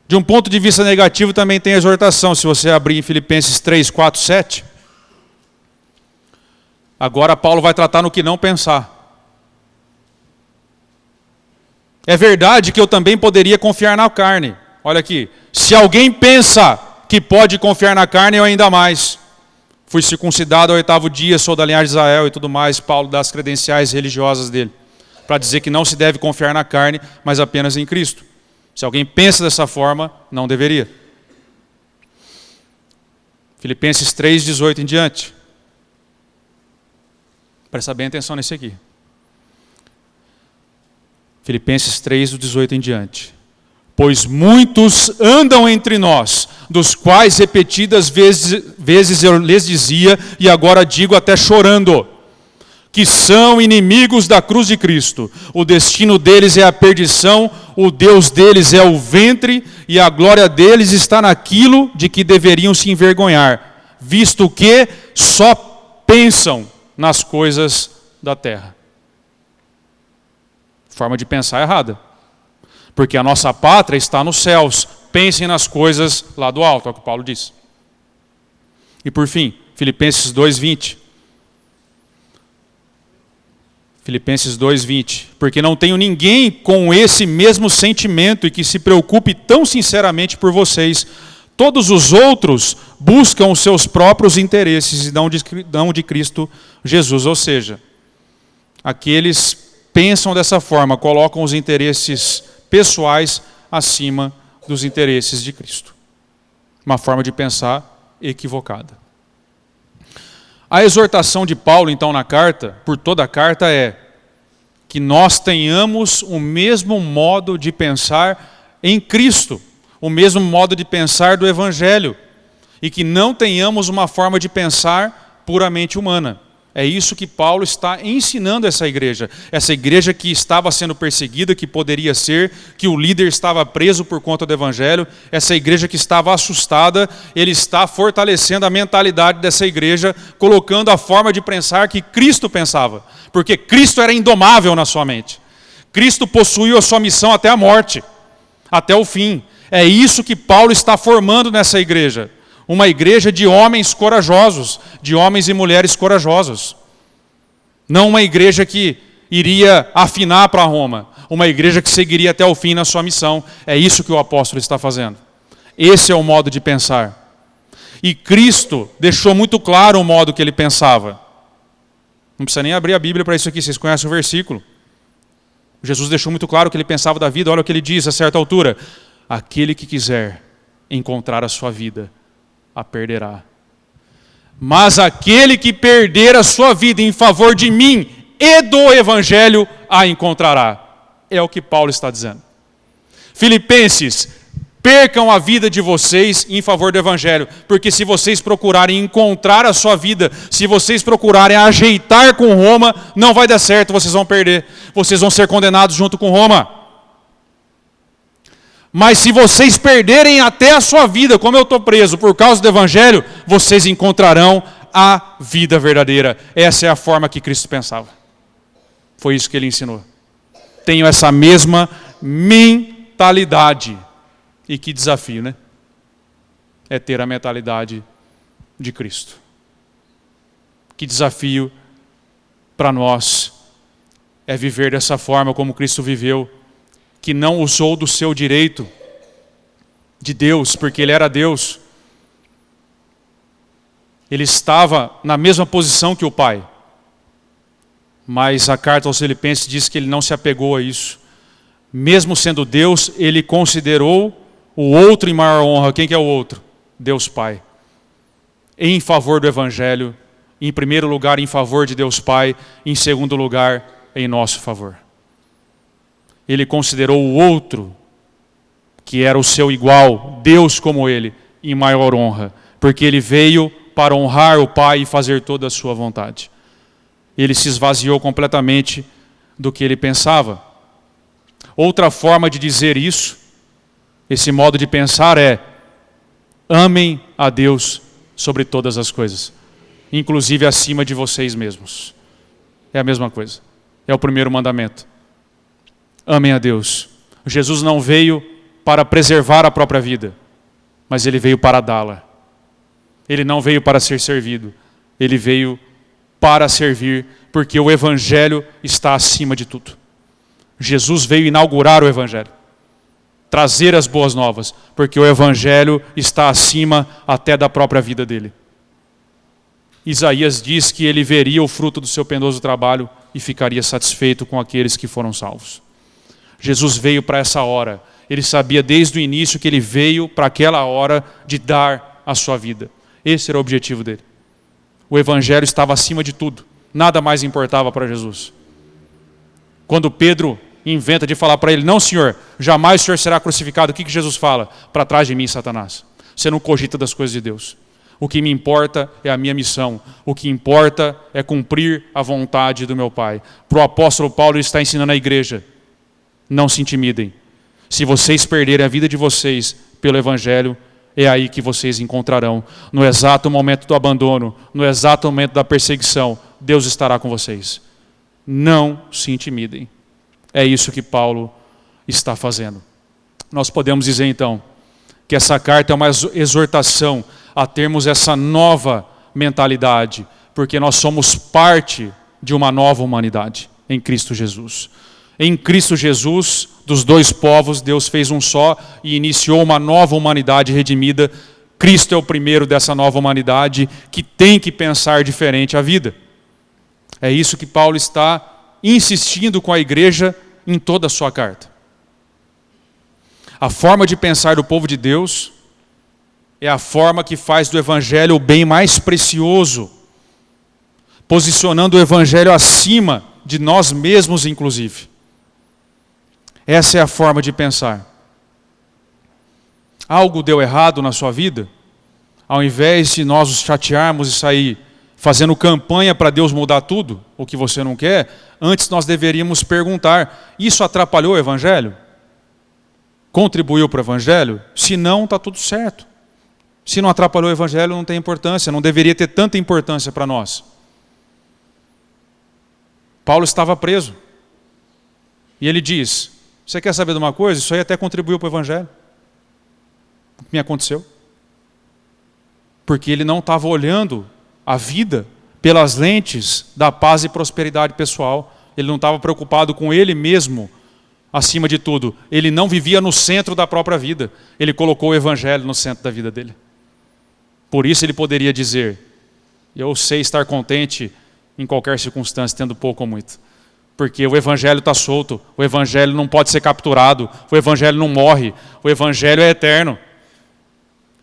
De um ponto de vista negativo também tem a exortação, se você abrir em Filipenses 3, 4, 7. Agora Paulo vai tratar no que não pensar. É verdade que eu também poderia confiar na carne. Olha aqui, se alguém pensa que pode confiar na carne, eu ainda mais. Fui circuncidado ao 8º dia, sou da linhagem de Israel e tudo mais. Paulo dá as credenciais religiosas dele, para dizer que não se deve confiar na carne, mas apenas em Cristo. Se alguém pensa dessa forma, não deveria. Filipenses 3, 18 em diante. Presta bem atenção nesse aqui. Filipenses 3, do 18 em diante. Pois muitos andam entre nós, dos quais repetidas vezes eu lhes dizia, e agora digo até chorando, que são inimigos da cruz de Cristo. O destino deles é a perdição, o Deus deles é o ventre, e a glória deles está naquilo de que deveriam se envergonhar, visto que só pensam nas coisas da terra. Forma de pensar errada. Porque a nossa pátria está nos céus. Pensem nas coisas lá do alto, é o que Paulo diz. E por fim, Filipenses 2:20. Filipenses 2:20. Porque não tenho ninguém com esse mesmo sentimento e que se preocupe tão sinceramente por vocês. Todos os outros buscam os seus próprios interesses e não de Cristo Jesus. Ou seja, aqueles pensam dessa forma, colocam os interesses pessoais acima dos interesses de Cristo. Uma forma de pensar equivocada. A exortação de Paulo, então, na carta, por toda a carta, é que nós tenhamos o mesmo modo de pensar em Cristo, o mesmo modo de pensar do Evangelho, e que não tenhamos uma forma de pensar puramente humana. É isso que Paulo está ensinando essa igreja que estava sendo perseguida, que poderia ser, que o líder estava preso por conta do Evangelho, essa igreja que estava assustada, ele está fortalecendo a mentalidade dessa igreja, colocando a forma de pensar que Cristo pensava, porque Cristo era indomável na sua mente. Cristo possuiu a sua missão até a morte, até o fim. É isso que Paulo está formando nessa igreja. Uma igreja de homens corajosos, de homens e mulheres corajosos. Não uma igreja que iria afinar para Roma. uma igreja que seguiria até o fim na sua missão. É isso que o apóstolo está fazendo. Esse é o modo de pensar. E Cristo deixou muito claro o modo que ele pensava. Não precisa nem abrir a Bíblia para isso aqui, vocês conhecem o versículo. Jesus deixou muito claro o que ele pensava da vida. Olha o que ele diz a certa altura: aquele que quiser encontrar a sua vida, a perderá. Mas aquele que perder a sua vida em favor de mim e do Evangelho, a encontrará. É o que Paulo está dizendo. Filipenses, percam a vida de vocês em favor do Evangelho, porque se vocês procurarem encontrar a sua vida, se vocês procurarem ajeitar com Roma, não vai dar certo, vocês vão perder. Vocês vão ser condenados junto com Roma. Mas se vocês perderem até a sua vida, como eu estou preso por causa do Evangelho, vocês encontrarão a vida verdadeira. Essa é a forma que Cristo pensava. Foi isso que ele ensinou. Tenho essa mesma mentalidade. E que desafio, né? É ter a mentalidade de Cristo. Que desafio para nós é viver dessa forma como Cristo viveu, que não usou do seu direito de Deus, porque ele era Deus. Ele estava na mesma posição que o Pai. Mas a carta aos Filipenses diz que ele não se apegou a isso. Mesmo sendo Deus, ele considerou o outro em maior honra. Quem que é o outro? Deus Pai. Em favor do Evangelho, em primeiro lugar em favor de Deus Pai, em segundo lugar em nosso favor. Ele considerou o outro, que era o seu igual, Deus como ele, em maior honra, porque ele veio para honrar o Pai e fazer toda a sua vontade. Ele se esvaziou completamente do que ele pensava. Outra forma de dizer isso, esse modo de pensar é: amem a Deus sobre todas as coisas, inclusive acima de vocês mesmos. É a mesma coisa. É o primeiro mandamento. Amem a Deus. Jesus não veio para preservar a própria vida, mas ele veio para dá-la. Ele não veio para ser servido, ele veio para servir, porque o Evangelho está acima de tudo. Jesus veio inaugurar o Evangelho, trazer as boas novas, porque o Evangelho está acima até da própria vida dele. Isaías diz que ele veria o fruto do seu penoso trabalho e ficaria satisfeito com aqueles que foram salvos. Jesus veio para essa hora. Ele sabia desde o início que ele veio para aquela hora de dar a sua vida. Esse era o objetivo dele. O Evangelho estava acima de tudo. Nada mais importava para Jesus. Quando Pedro inventa de falar para ele: não, Senhor, jamais o Senhor será crucificado. O que Jesus fala? Para trás de mim, Satanás. Você não cogita das coisas de Deus. O que me importa é a minha missão. O que importa é cumprir a vontade do meu Pai. Para o apóstolo Paulo, ele está ensinando à igreja: não se intimidem. Se vocês perderem a vida de vocês pelo Evangelho, é aí que vocês encontrarão. No exato momento do abandono, no exato momento da perseguição, Deus estará com vocês. Não se intimidem. É isso que Paulo está fazendo. Nós podemos dizer então que essa carta é uma exortação a termos essa nova mentalidade, porque nós somos parte de uma nova humanidade em Cristo Jesus. Em Cristo Jesus, dos dois povos, Deus fez um só e iniciou uma nova humanidade redimida. Cristo é o primeiro dessa nova humanidade que tem que pensar diferente a vida. É isso que Paulo está insistindo com a igreja em toda a sua carta. A forma de pensar do povo de Deus é a forma que faz do Evangelho o bem mais precioso, posicionando o Evangelho acima de nós mesmos, inclusive. Essa é a forma de pensar. Algo deu errado na sua vida? Ao invés de nós nos chatearmos e sair fazendo campanha para Deus mudar tudo, o que você não quer, antes nós deveríamos perguntar: isso atrapalhou o Evangelho? Contribuiu para o Evangelho? Se não, está tudo certo. Se não atrapalhou o Evangelho, não tem importância, não deveria ter tanta importância para nós. Paulo estava preso. E ele diz: você quer saber de uma coisa? Isso aí até contribuiu para o Evangelho. O que me aconteceu? Porque ele não estava olhando a vida pelas lentes da paz e prosperidade pessoal. Ele não estava preocupado com ele mesmo acima de tudo, ele não vivia no centro da própria vida. Ele colocou o evangelho no centro da vida dele. Por isso ele poderia dizer: eu sei estar contente em qualquer circunstância, tendo pouco ou muito. Porque o evangelho está solto, o evangelho não pode ser capturado, o evangelho não morre, o evangelho é eterno.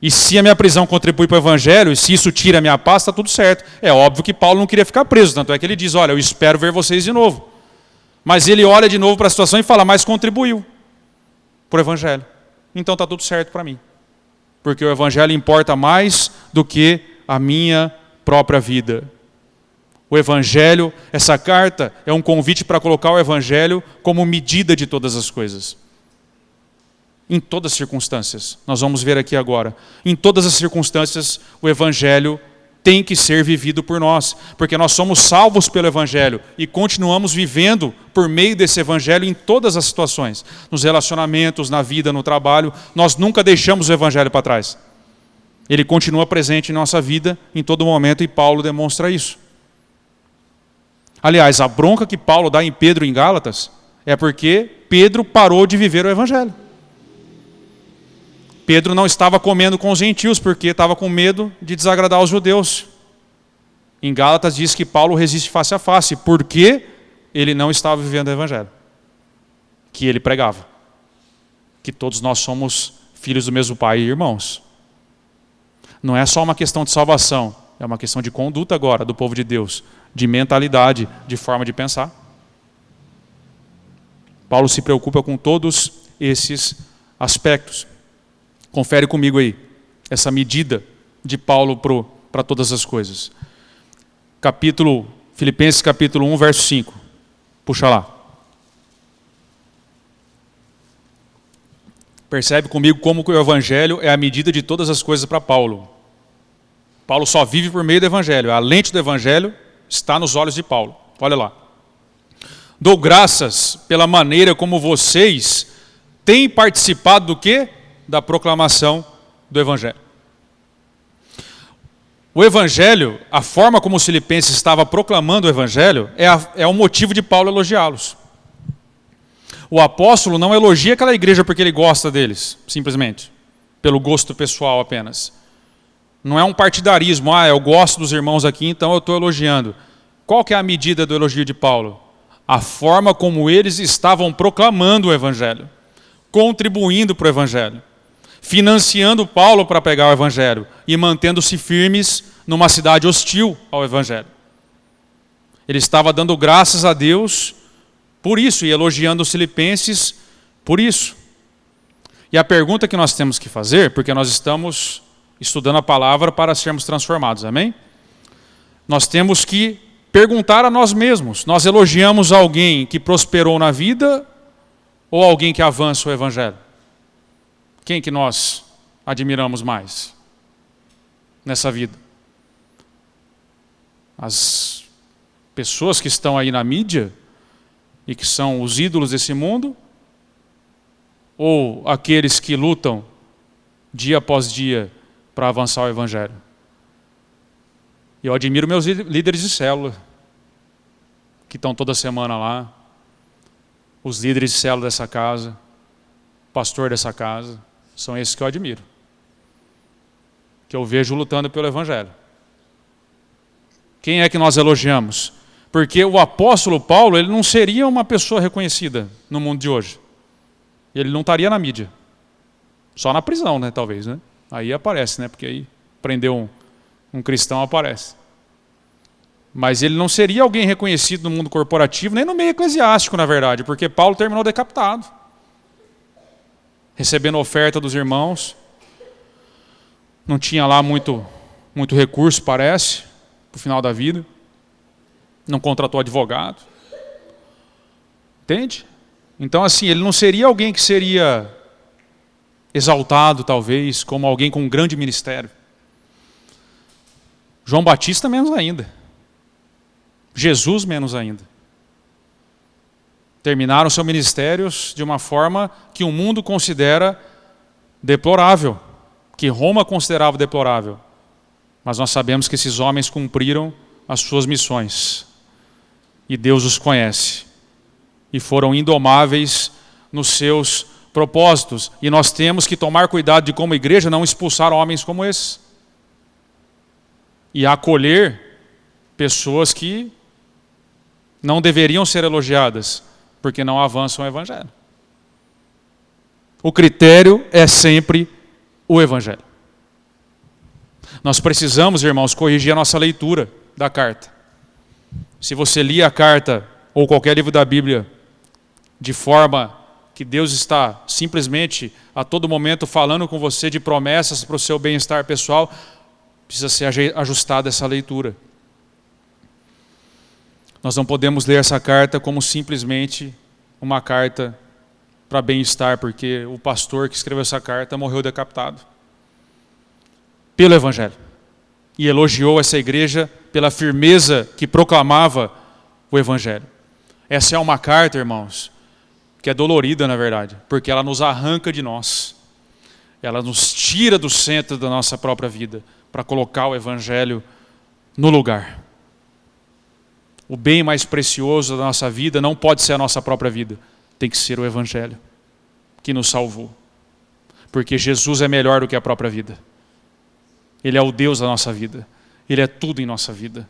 E se a minha prisão contribui para o evangelho, e se isso tira a minha paz, está tudo certo. É óbvio que Paulo não queria ficar preso, tanto é que ele diz: olha, eu espero ver vocês de novo. Mas ele olha de novo para a situação e fala: mas contribuiu para o evangelho. Então está tudo certo para mim. Porque o evangelho importa mais do que a minha própria vida. O evangelho, essa carta, é um convite para colocar o evangelho como medida de todas as coisas. Em todas as circunstâncias. Nós vamos ver aqui agora. Em todas as circunstâncias, o evangelho tem que ser vivido por nós. Porque nós somos salvos pelo evangelho e continuamos vivendo por meio desse evangelho em todas as situações. Nos relacionamentos, na vida, no trabalho. Nós nunca deixamos o evangelho para trás. Ele continua presente em nossa vida em todo momento e Paulo demonstra isso. Aliás, a bronca que Paulo dá em Pedro em Gálatas é porque Pedro parou de viver o evangelho. Pedro não estava comendo com os gentios porque estava com medo de desagradar os judeus. Em Gálatas diz que Paulo resiste face a face porque ele não estava vivendo o evangelho que ele pregava. Que todos nós somos filhos do mesmo pai e irmãos. Não é só uma questão de salvação, é uma questão de conduta agora do povo de Deus, de mentalidade, de forma de pensar. Paulo se preocupa com todos esses aspectos. Confere comigo aí, essa medida de Paulo para todas as coisas. Filipenses capítulo 1, verso 5. Puxa lá. Percebe comigo como que o evangelho é a medida de todas as coisas para Paulo. Paulo só vive por meio do evangelho. A lente do evangelho está nos olhos de Paulo. Olha lá. Dou graças pela maneira como vocês têm participado do quê? Da proclamação do evangelho. O evangelho, a forma como os filipenses estavam proclamando o evangelho, é o motivo de Paulo elogiá-los. O apóstolo não elogia aquela igreja porque ele gosta deles, simplesmente, pelo gosto pessoal apenas. Não é um partidarismo, eu gosto dos irmãos aqui, então eu estou elogiando. Qual que é a medida do elogio de Paulo? A forma como eles estavam proclamando o evangelho, contribuindo para o evangelho, financiando Paulo para pegar o evangelho e mantendo-se firmes numa cidade hostil ao evangelho. Ele estava dando graças a Deus por isso e elogiando os filipenses por isso. E a pergunta que nós temos que fazer, porque nós estamos estudando a palavra para sermos transformados, amém? Nós temos que perguntar a nós mesmos: nós elogiamos alguém que prosperou na vida ou alguém que avança o evangelho? Quem que nós admiramos mais nessa vida? As pessoas que estão aí na mídia e que são os ídolos desse mundo? Ou aqueles que lutam dia após dia para avançar o evangelho? Eu admiro meus líderes de célula, que estão toda semana lá, os líderes de célula dessa casa, o pastor dessa casa, são esses que eu admiro, que eu vejo lutando pelo evangelho. Quem é que nós elogiamos? Porque o apóstolo Paulo, ele não seria uma pessoa reconhecida no mundo de hoje. Ele não estaria na mídia. Só na prisão, né, talvez, né? Aí aparece, né? Porque aí prendeu um cristão, aparece. Mas ele não seria alguém reconhecido no mundo corporativo, nem no meio eclesiástico, na verdade, porque Paulo terminou decapitado, recebendo oferta dos irmãos. Não tinha lá muito recurso, parece, para o final da vida. Não contratou advogado. Entende? Então, assim, ele não seria alguém que seria exaltado, talvez, como alguém com um grande ministério. João Batista, menos ainda. Jesus, menos ainda. Terminaram seus ministérios de uma forma que o mundo considera deplorável, que Roma considerava deplorável. Mas nós sabemos que esses homens cumpriram as suas missões. E Deus os conhece. E foram indomáveis nos seus propósitos. E nós temos que tomar cuidado de, como igreja, não expulsar homens como esses. E acolher pessoas que não deveriam ser elogiadas, porque não avançam o Evangelho. O critério é sempre o Evangelho. Nós precisamos, irmãos, corrigir a nossa leitura da carta. Se você lia a carta ou qualquer livro da Bíblia de forma que Deus está simplesmente a todo momento falando com você de promessas para o seu bem-estar pessoal, precisa ser ajustada essa leitura. Nós não podemos ler essa carta como simplesmente uma carta para bem-estar, porque o pastor que escreveu essa carta morreu decapitado pelo Evangelho. E elogiou essa igreja pela firmeza que proclamava o Evangelho. Essa é uma carta, irmãos, que é dolorida, na verdade, porque ela nos arranca de nós. Ela nos tira do centro da nossa própria vida para colocar o Evangelho no lugar. O bem mais precioso da nossa vida não pode ser a nossa própria vida. Tem que ser o Evangelho que nos salvou. Porque Jesus é melhor do que a própria vida. Ele é o Deus da nossa vida. Ele é tudo em nossa vida.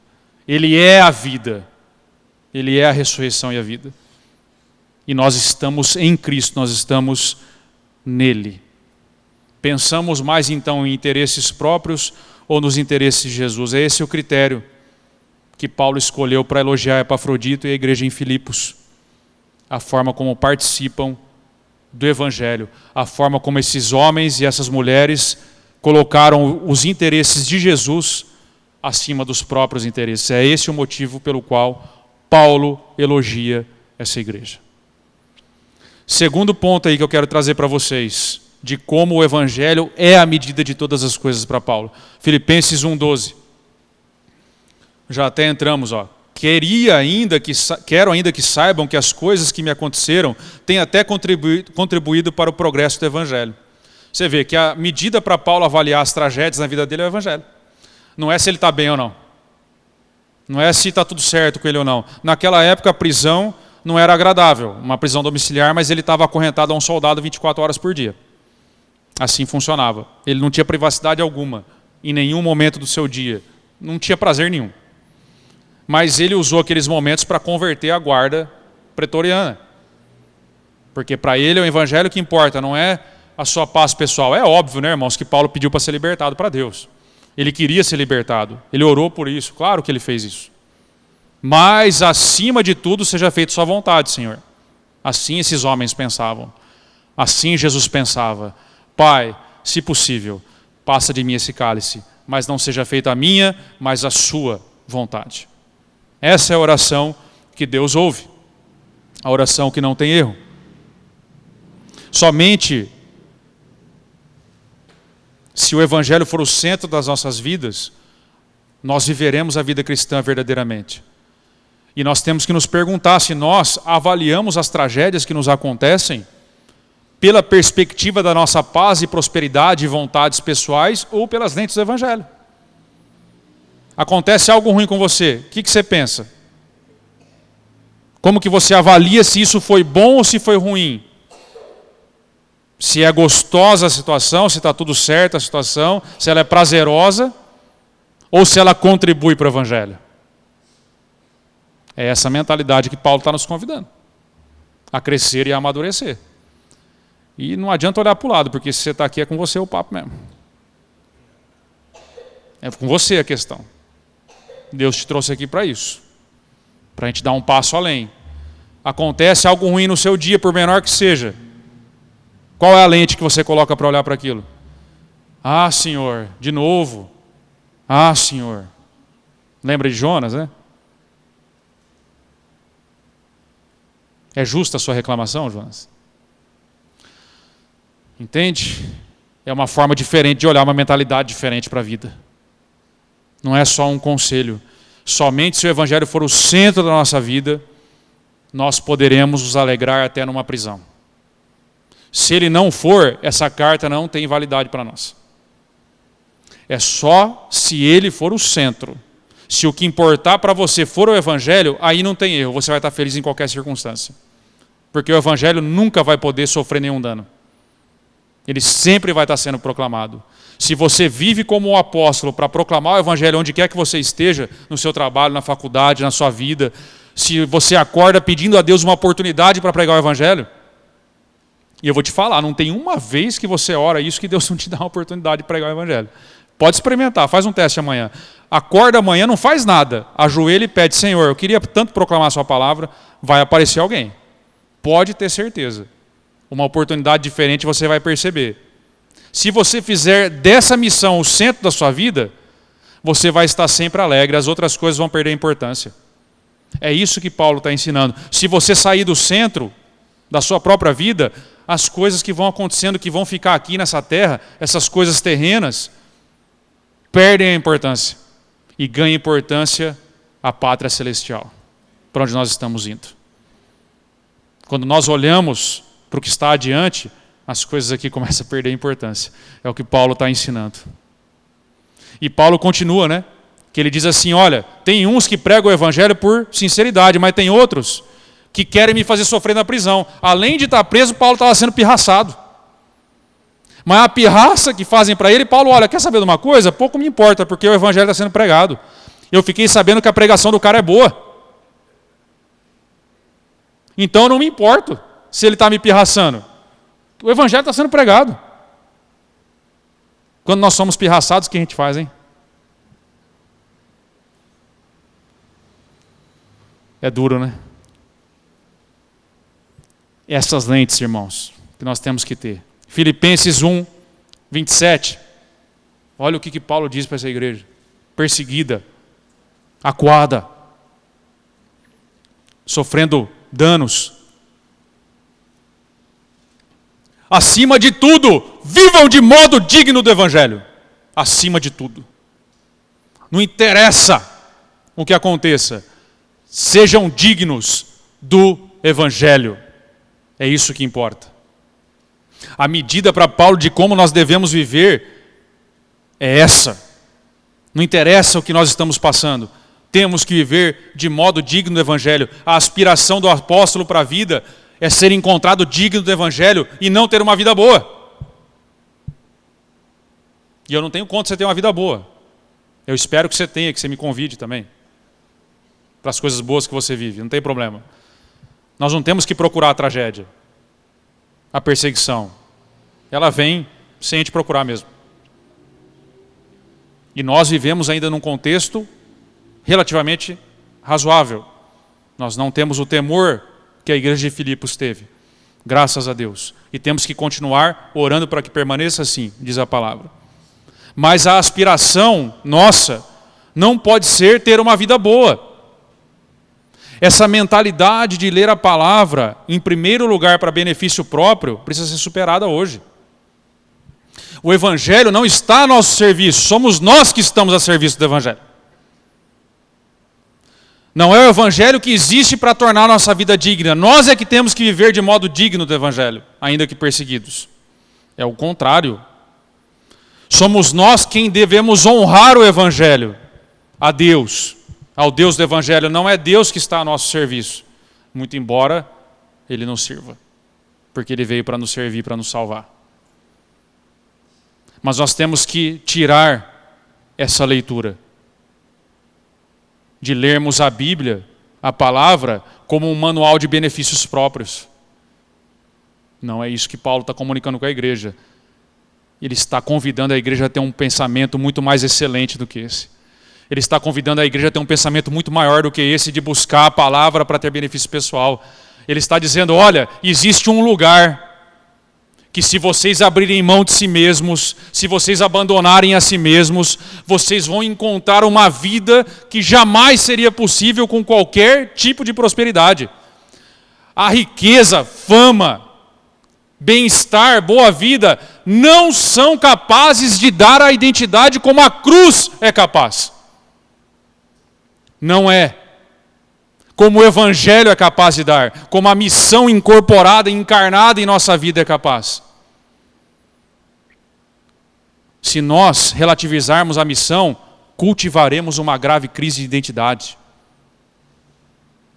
Ele é a vida. Ele é a ressurreição e a vida. E nós estamos em Cristo, nós estamos nele. Pensamos mais então em interesses próprios ou nos interesses de Jesus? É esse o critério que Paulo escolheu para elogiar Epafrodito e a igreja em Filipos. A forma como participam do Evangelho, a forma como esses homens e essas mulheres colocaram os interesses de Jesus acima dos próprios interesses. É esse o motivo pelo qual Paulo elogia essa igreja. Segundo ponto aí que eu quero trazer para vocês, de como o Evangelho é a medida de todas as coisas para Paulo. Filipenses 1:12. Já até entramos, Quero ainda que saibam que as coisas que me aconteceram têm até contribuído para o progresso do Evangelho. Você vê que a medida para Paulo avaliar as tragédias na vida dele é o Evangelho. Não é se ele está bem ou não. Não é se está tudo certo com ele ou não. Naquela época a prisão não era agradável, uma prisão domiciliar, mas ele estava acorrentado a um soldado 24 horas por dia. Assim funcionava. Ele não tinha privacidade alguma em nenhum momento do seu dia. Não tinha prazer nenhum. Mas ele usou aqueles momentos para converter a guarda pretoriana. Porque para ele é o Evangelho que importa, não é a sua paz pessoal. É óbvio, né, irmãos, que Paulo pediu para ser libertado para Deus. Ele queria ser libertado. Ele orou por isso. Claro que ele fez isso. Mas, acima de tudo, seja feita sua vontade, Senhor. Assim esses homens pensavam. Assim Jesus pensava. Pai, se possível, passa de mim esse cálice, mas não seja feita a minha, mas a sua vontade. Essa é a oração que Deus ouve. A oração que não tem erro. Somente se o Evangelho for o centro das nossas vidas, nós viveremos a vida cristã verdadeiramente. E nós temos que nos perguntar se nós avaliamos as tragédias que nos acontecem pela perspectiva da nossa paz e prosperidade e vontades pessoais ou pelas lentes do Evangelho. Acontece algo ruim com você, o que você pensa? Como que você avalia se isso foi bom ou se foi ruim? Se é gostosa a situação, se está tudo certo a situação, se ela é prazerosa ou se ela contribui para o Evangelho. É essa mentalidade que Paulo está nos convidando a crescer e a amadurecer. E não adianta olhar para o lado, porque se você está aqui é com você o papo mesmo. É com você a questão. Deus te trouxe aqui para isso. Para a gente dar um passo além. Acontece algo ruim no seu dia, por menor que seja. Qual é a lente que você coloca para olhar para aquilo? Ah, Senhor, de novo. Ah, Senhor. Lembra de Jonas, né? É justa a sua reclamação, Jonas? Entende? É uma forma diferente de olhar, uma mentalidade diferente para a vida. Não é só um conselho. Somente se o Evangelho for o centro da nossa vida, nós poderemos nos alegrar até numa prisão. Se ele não for, essa carta não tem validade para nós. É só se ele for o centro. Se o que importar para você for o Evangelho, aí não tem erro, você vai estar feliz em qualquer circunstância. Porque o evangelho nunca vai poder sofrer nenhum dano. Ele sempre vai estar sendo proclamado. Se você vive como um apóstolo para proclamar o evangelho onde quer que você esteja, no seu trabalho, na faculdade, na sua vida, se você acorda pedindo a Deus uma oportunidade para pregar o evangelho, e eu vou te falar, não tem uma vez que você ora isso que Deus não te dá uma oportunidade de pregar o evangelho. Pode experimentar, faz um teste amanhã. Acorda amanhã, não faz nada. Ajoelha e pede, Senhor, eu queria tanto proclamar a sua palavra, vai aparecer alguém. Pode ter certeza. Uma oportunidade diferente você vai perceber. Se você fizer dessa missão o centro da sua vida, você vai estar sempre alegre, as outras coisas vão perder importância. É isso que Paulo está ensinando. Se você sair do centro da sua própria vida, as coisas que vão acontecendo, que vão ficar aqui nessa terra, essas coisas terrenas, perdem a importância. E ganha importância a pátria celestial, para onde nós estamos indo. Quando nós olhamos para o que está adiante, as coisas aqui começam a perder importância. É o que Paulo está ensinando. E Paulo continua, né? Que ele diz assim, olha, tem uns que pregam o evangelho por sinceridade, mas tem outros que querem me fazer sofrer na prisão. Além de estar preso, Paulo estava sendo pirraçado. Mas a pirraça que fazem para ele, Paulo, olha, quer saber de uma coisa? Pouco me importa, porque o evangelho está sendo pregado. Eu fiquei sabendo que a pregação do cara é boa. Então eu não me importo se ele está me pirraçando. O evangelho está sendo pregado. Quando nós somos pirraçados, o que a gente faz, hein? É duro, né? Essas lentes, irmãos, que nós temos que ter. Filipenses 1, 27. Olha o que Paulo diz para essa igreja. Perseguida, acuada, sofrendo danos. Acima de tudo, vivam de modo digno do evangelho. Acima de tudo. Não interessa o que aconteça. Sejam dignos do evangelho. É isso que importa. A medida para Paulo de como nós devemos viver é essa. Não interessa o que nós estamos passando. Temos que viver de modo digno do evangelho. A aspiração do apóstolo para a vida é ser encontrado digno do evangelho e não ter uma vida boa. E eu não tenho conta de você ter uma vida boa. Eu espero que você tenha, que você me convide também. Para as coisas boas que você vive, não tem problema. Nós não temos que procurar a tragédia. A perseguição. Ela vem sem a gente procurar mesmo. E nós vivemos ainda num contexto relativamente razoável. Nós não temos o temor que a igreja de Filipos teve. Graças a Deus. E temos que continuar orando para que permaneça assim, diz a palavra. Mas a aspiração nossa não pode ser ter uma vida boa. Essa mentalidade de ler a palavra em primeiro lugar para benefício próprio precisa ser superada hoje. O evangelho não está a nosso serviço, somos nós que estamos a serviço do evangelho. Não é o evangelho que existe para tornar a nossa vida digna. Nós é que temos que viver de modo digno do evangelho, ainda que perseguidos. É o contrário. Somos nós quem devemos honrar o evangelho a Deus. Ao Deus do evangelho, não é Deus que está a nosso serviço. Muito embora Ele nos sirva. Porque Ele veio para nos servir, para nos salvar. Mas nós temos que tirar essa leitura. De lermos a Bíblia, a palavra, como um manual de benefícios próprios. Não é isso que Paulo está comunicando com a igreja. Ele está convidando a igreja a ter um pensamento muito mais excelente do que esse. Ele está convidando a igreja a ter um pensamento muito maior do que esse de buscar a palavra para ter benefício pessoal. Ele está dizendo, olha, existe um lugar que se vocês abrirem mão de si mesmos, se vocês abandonarem a si mesmos, vocês vão encontrar uma vida que jamais seria possível com qualquer tipo de prosperidade. A riqueza, fama, bem-estar, boa vida, não são capazes de dar a identidade como a cruz é capaz. Não é. Como o evangelho é capaz de dar, como a missão incorporada, encarnada em nossa vida é capaz. Se nós relativizarmos a missão, cultivaremos uma grave crise de identidade.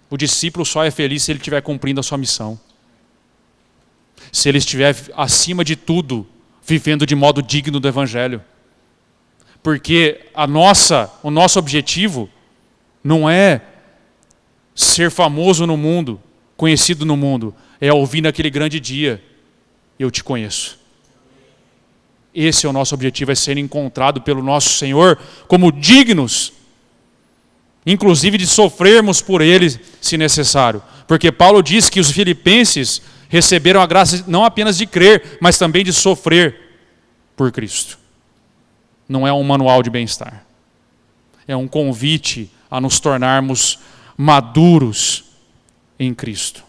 O discípulo só é feliz se ele estiver cumprindo a sua missão. se ele estiver acima de tudo, vivendo de modo digno do Evangelho. Porque o nosso objetivo não é ser famoso no mundo, conhecido no mundo, é ouvir naquele grande dia, eu te conheço. Esse é o nosso objetivo, é ser encontrado pelo nosso Senhor como dignos, inclusive de sofrermos por Ele, se necessário. Porque Paulo diz que os filipenses receberam a graça não apenas de crer, mas também de sofrer por Cristo. Não é um manual de bem-estar. É um convite a nos tornarmos maduros em Cristo.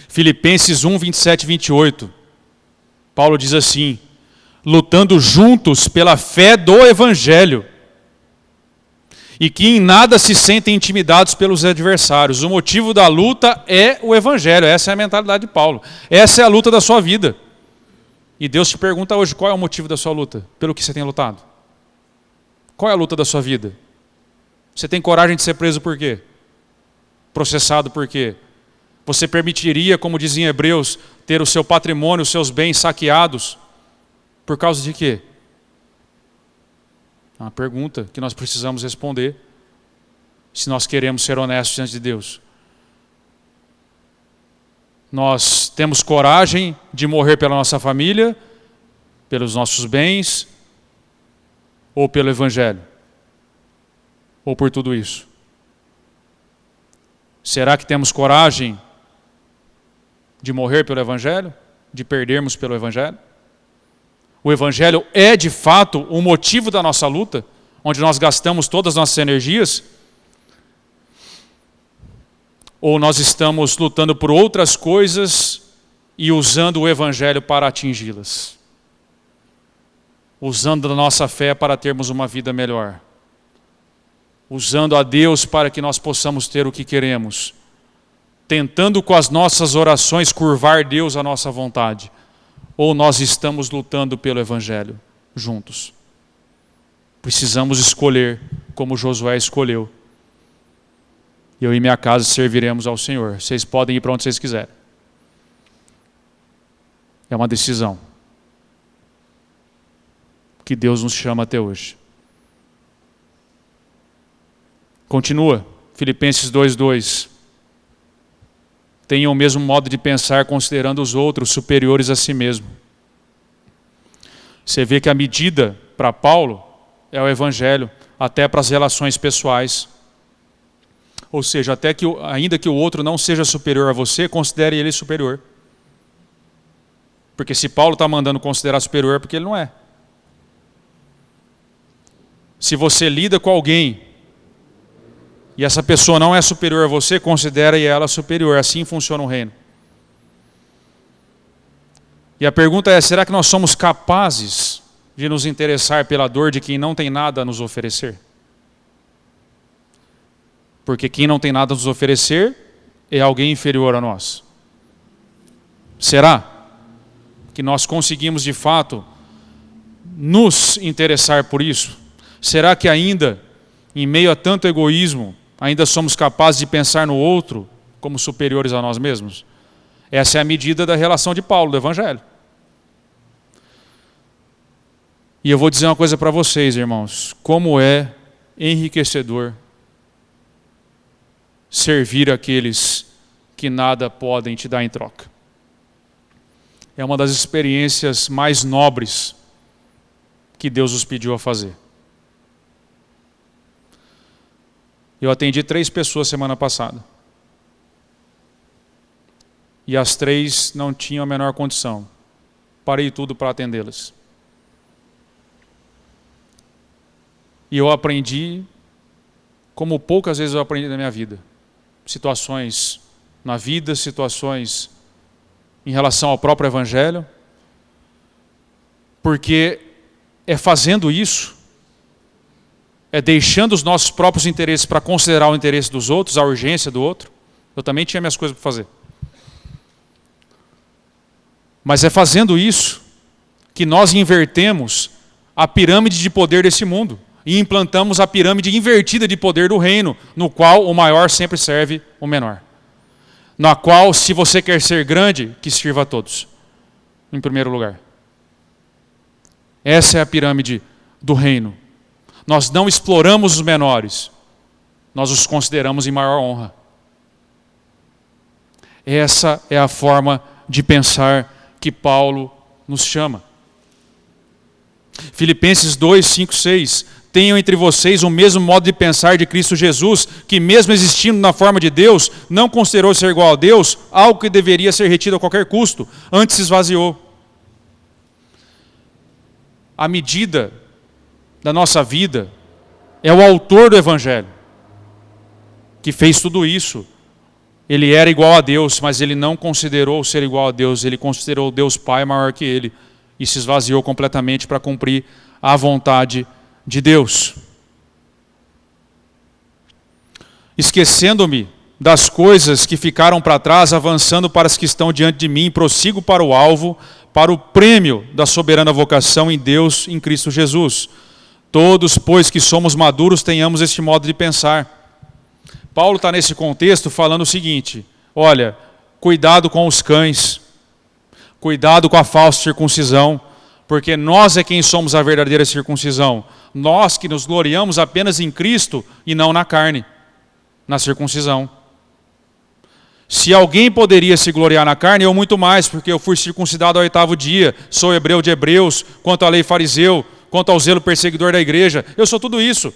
Filipenses 1, 27 e 28. Paulo diz assim: lutando juntos pela fé do Evangelho, e que em nada se sentem intimidados pelos adversários. O motivo da luta é o Evangelho. Essa é a mentalidade de Paulo. Essa é a luta da sua vida. E Deus te pergunta hoje, qual é o motivo da sua luta? Pelo que você tem lutado? Qual é a luta da sua vida? Você tem coragem de ser preso por quê? Processado por quê? Você permitiria, como dizem Hebreus, ter o seu patrimônio, os seus bens saqueados? Por causa de quê? É uma pergunta que nós precisamos responder se nós queremos ser honestos diante de Deus. Nós temos coragem de morrer pela nossa família, pelos nossos bens, ou pelo Evangelho? Ou por tudo isso? Será que temos coragem de morrer pelo Evangelho? De perdermos pelo Evangelho? O Evangelho é de fato o motivo da nossa luta, onde nós gastamos todas as nossas energias? Ou nós estamos lutando por outras coisas e usando o Evangelho para atingi-las? Usando a nossa fé para termos uma vida melhor. Usando a Deus para que nós possamos ter o que queremos. Tentando com as nossas orações curvar Deus à nossa vontade. Ou nós estamos lutando pelo Evangelho juntos? Precisamos escolher como Josué escolheu. Eu e minha casa serviremos ao Senhor. Vocês podem ir para onde vocês quiserem. É uma decisão que Deus nos chama até hoje. Continua, Filipenses 2:2. Tenham o mesmo modo de pensar, considerando os outros superiores a si mesmo. Você vê que a medida para Paulo é o Evangelho, até para as relações pessoais. Ou seja, ainda que o outro não seja superior a você, considere ele superior. Porque se Paulo está mandando considerar superior, é porque ele não é. Se você lida com alguém e essa pessoa não é superior a você, considere ela superior. Assim funciona o reino. E a pergunta é, será que nós somos capazes de nos interessar pela dor de quem não tem nada a nos oferecer? Porque quem não tem nada a nos oferecer é alguém inferior a nós. Será que nós conseguimos de fato nos interessar por isso? Será que ainda, em meio a tanto egoísmo, ainda somos capazes de pensar no outro como superiores a nós mesmos? Essa é a medida da relação de Paulo, do Evangelho. E eu vou dizer uma coisa para vocês, irmãos. Como é enriquecedor servir aqueles que nada podem te dar em troca. É uma das experiências mais nobres que Deus nos pediu a fazer. Eu atendi 3 pessoas semana passada. E as 3 não tinham a menor condição. Parei tudo para atendê-las. E eu aprendi como poucas vezes eu aprendi na minha vida. Situações na vida, situações em relação ao próprio Evangelho. Porque é fazendo isso, é deixando os nossos próprios interesses para considerar o interesse dos outros, a urgência do outro. Eu também tinha minhas coisas para fazer. Mas é fazendo isso que nós invertemos a pirâmide de poder desse mundo e implantamos a pirâmide invertida de poder do reino, no qual o maior sempre serve o menor. na qual, se você quer ser grande, que sirva a todos, em primeiro lugar. Essa é a pirâmide do reino. Nós não exploramos os menores, nós os consideramos em maior honra. Essa é a forma de pensar que Paulo nos chama. Filipenses 2, 5, 6. Tenham entre vocês o mesmo modo de pensar de Cristo Jesus, que mesmo existindo na forma de Deus, não considerou ser igual a Deus, algo que deveria ser retido a qualquer custo, antes se esvaziou. A medida da nossa vida é o autor do Evangelho, que fez tudo isso. Ele era igual a Deus, mas ele não considerou ser igual a Deus, ele considerou Deus Pai maior que ele, e se esvaziou completamente para cumprir a vontade de Deus. Esquecendo-me das coisas que ficaram para trás, avançando para as que estão diante de mim, prossigo para o alvo, para o prêmio da soberana vocação em Deus, em Cristo Jesus. Todos, pois que somos maduros, tenhamos este modo de pensar. Paulo está nesse contexto falando o seguinte: olha, cuidado com os cães, cuidado com a falsa circuncisão, porque nós é quem somos a verdadeira circuncisão. Nós que nos gloriamos apenas em Cristo e não na carne, na circuncisão. Se alguém poderia se gloriar na carne, eu muito mais, porque eu fui circuncidado ao 8º dia, sou hebreu de hebreus, quanto à lei fariseu, quanto ao zelo perseguidor da igreja, eu sou tudo isso.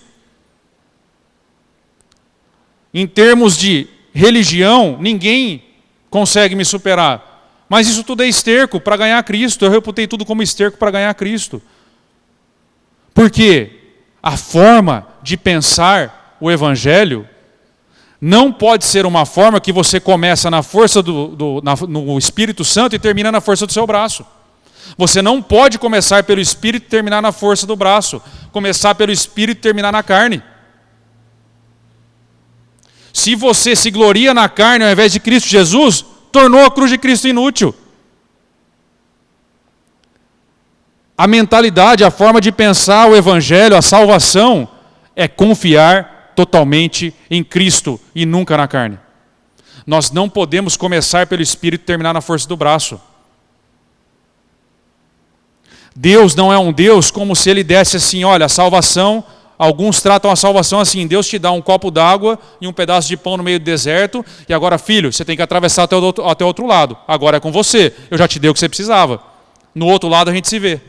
Em termos de religião, ninguém consegue me superar. Mas isso tudo é esterco para ganhar Cristo. Eu reputei tudo como esterco para ganhar Cristo. Porque a forma de pensar o Evangelho não pode ser uma forma que você começa na força no Espírito Santo e termina na força do seu braço. Você não pode começar pelo Espírito e terminar na força do braço. Começar pelo Espírito e terminar na carne. Se você se gloria na carne ao invés de Cristo Jesus, tornou a cruz de Cristo inútil. A mentalidade, a forma de pensar o Evangelho, a salvação, é confiar totalmente em Cristo e nunca na carne. Nós não podemos começar pelo Espírito e terminar na força do braço. Deus não é um Deus como se ele desse assim, olha, a salvação, alguns tratam a salvação assim, Deus te dá um copo d'água e um pedaço de pão no meio do deserto, e agora, filho, você tem que atravessar até o outro lado, agora é com você, eu já te dei o que você precisava, no outro lado a gente se vê.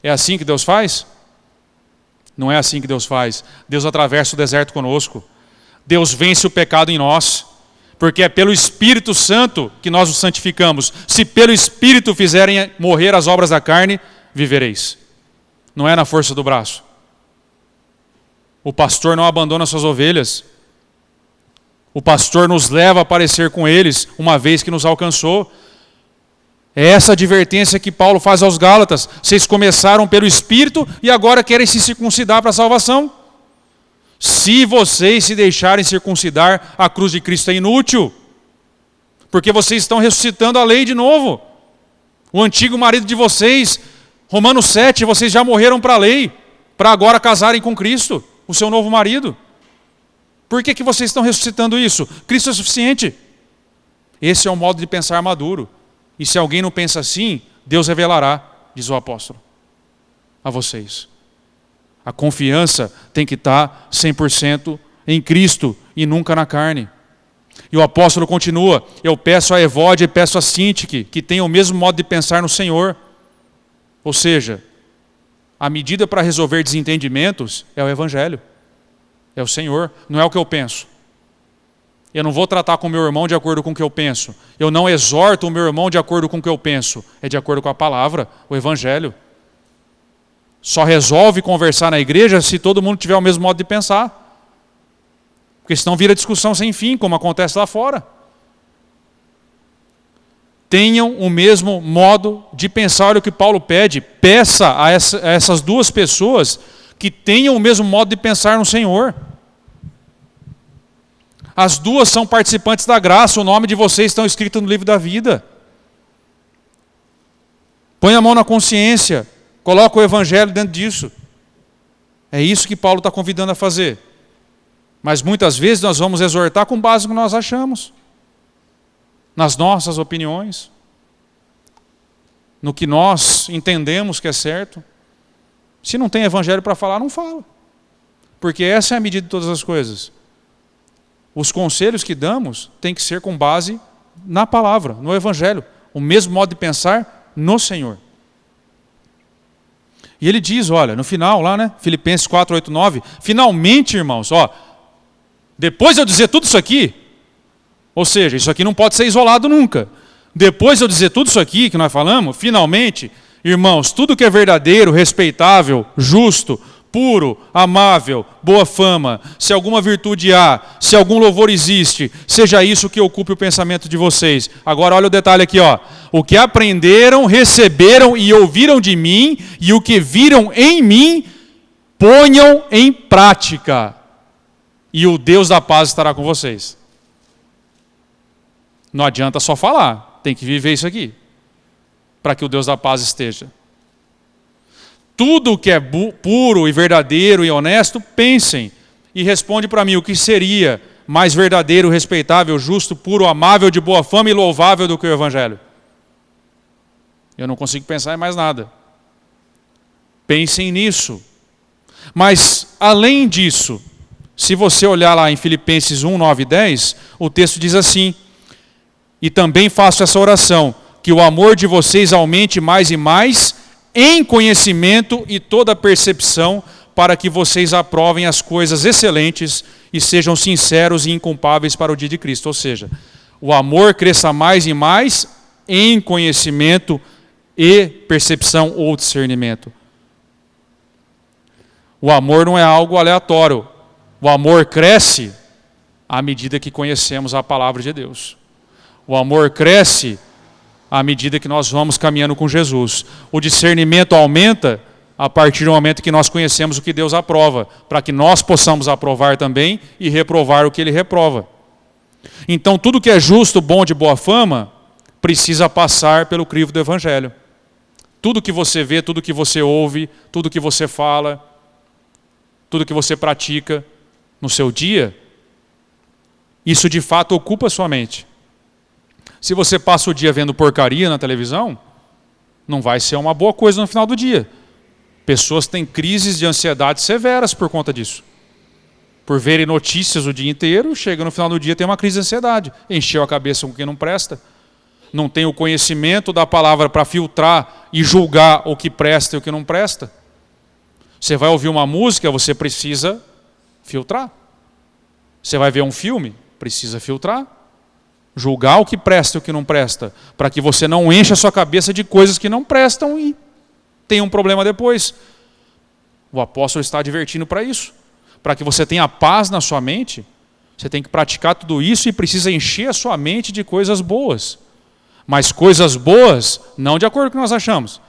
É assim que Deus faz? Não é assim que Deus faz. Deus atravessa o deserto conosco, Deus vence o pecado em nós, porque é pelo Espírito Santo que nós os santificamos. Se pelo Espírito fizerem morrer as obras da carne, vivereis. Não é na força do braço. O pastor não abandona suas ovelhas. O pastor nos leva a parecer com eles, uma vez que nos alcançou. É essa advertência que Paulo faz aos Gálatas. Vocês começaram pelo Espírito e agora querem se circuncidar para a salvação. Se vocês se deixarem circuncidar, a cruz de Cristo é inútil. Porque vocês estão ressuscitando a lei de novo. O antigo marido de vocês, Romanos 7, vocês já morreram para a lei, para agora casarem com Cristo, o seu novo marido. Por que vocês estão ressuscitando isso? Cristo é suficiente. Esse é o modo de pensar maduro. E se alguém não pensa assim, Deus revelará, diz o apóstolo, a vocês. A confiança tem que estar 100% em Cristo e nunca na carne. E o apóstolo continua, eu peço a Evódia e peço a Sintique, que tenham o mesmo modo de pensar no Senhor. Ou seja, a medida para resolver desentendimentos é o Evangelho, é o Senhor, não é o que eu penso. Eu não vou tratar com o meu irmão de acordo com o que eu penso. Eu não exorto o meu irmão de acordo com o que eu penso. É de acordo com a palavra, o Evangelho. Só resolve conversar na igreja se todo mundo tiver o mesmo modo de pensar. Porque senão vira discussão sem fim, como acontece lá fora. Tenham o mesmo modo de pensar. Olha o que Paulo pede. Peça a essas duas pessoas que tenham o mesmo modo de pensar no Senhor. As duas são participantes da graça. O nome de vocês estão escrito no livro da vida. Põe a mão na consciência. Coloca o Evangelho dentro disso. É isso que Paulo está convidando a fazer. Mas muitas vezes nós vamos exortar com base no que nós achamos. nas nossas opiniões, no que nós entendemos que é certo. Se não tem evangelho para falar, não fala. Porque essa é a medida de todas as coisas. Os conselhos que damos têm que ser com base na palavra, no evangelho. O mesmo modo de pensar no Senhor. E ele diz, olha, no final lá, né? Filipenses 4, 8, 9. Finalmente, irmãos, depois de eu dizer tudo isso aqui, ou seja, isso aqui não pode ser isolado nunca. Depois de eu dizer tudo isso aqui que nós falamos, finalmente, irmãos, tudo que é verdadeiro, respeitável, justo, puro, amável, boa fama, se alguma virtude há, se algum louvor existe, seja isso que ocupe o pensamento de vocês. Agora olha o detalhe aqui, o que aprenderam, receberam e ouviram de mim, e o que viram em mim, ponham em prática, e o Deus da paz estará com vocês. Não adianta só falar, tem que viver isso aqui, para que o Deus da paz esteja. Tudo que é puro e verdadeiro e honesto, pensem. E responde para mim o que seria mais verdadeiro, respeitável, justo, puro, amável, de boa fama e louvável do que o Evangelho. Eu não consigo pensar em mais nada. Pensem nisso. Mas, além disso, se você olhar lá em Filipenses 1, 9 e 10, o texto diz assim: e também faço essa oração, que o amor de vocês aumente mais e mais em conhecimento e toda percepção, para que vocês aprovem as coisas excelentes e sejam sinceros e inculpáveis para o dia de Cristo. Ou seja, o amor cresça mais e mais em conhecimento e percepção ou discernimento. O amor não é algo aleatório. O amor cresce à medida que conhecemos a palavra de Deus. O amor cresce à medida que nós vamos caminhando com Jesus. O discernimento aumenta a partir do momento que nós conhecemos o que Deus aprova, para que nós possamos aprovar também e reprovar o que Ele reprova. Então, tudo que é justo, bom, de boa fama, precisa passar pelo crivo do Evangelho. Tudo que você vê, tudo que você ouve, tudo que você fala, tudo que você pratica no seu dia, isso de fato ocupa a sua mente. Se você passa o dia vendo porcaria na televisão, não vai ser uma boa coisa no final do dia. Pessoas têm crises de ansiedade severas por conta disso. Por verem notícias o dia inteiro, chega no final do dia tem uma crise de ansiedade. Encheu a cabeça com o que não presta. Não tem o conhecimento da palavra para filtrar e julgar o que presta e o que não presta. Você vai ouvir uma música, você precisa filtrar. Você vai ver um filme, precisa filtrar. Julgar o que presta e o que não presta, para que você não encha a sua cabeça de coisas que não prestam e tenha um problema depois. O apóstolo está advertindo para isso. Para que você tenha paz na sua mente, você tem que praticar tudo isso e precisa encher a sua mente de coisas boas. Mas coisas boas, não de acordo com o que nós achamos,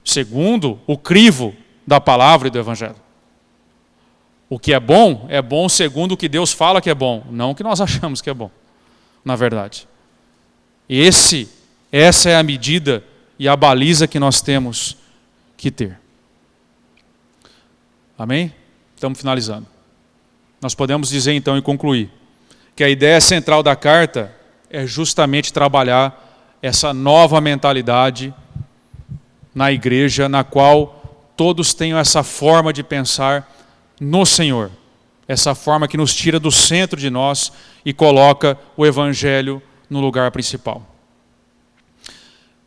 segundo o crivo da palavra e do Evangelho. O que é bom segundo o que Deus fala que é bom, não o que nós achamos que é bom. Na verdade. Essa é a medida e a baliza que nós temos que ter. Amém? Estamos finalizando. Nós podemos dizer então e concluir que a ideia central da carta é justamente trabalhar essa nova mentalidade na igreja, na qual todos tenham essa forma de pensar no Senhor. Essa forma que nos tira do centro de nós e coloca o Evangelho no lugar principal.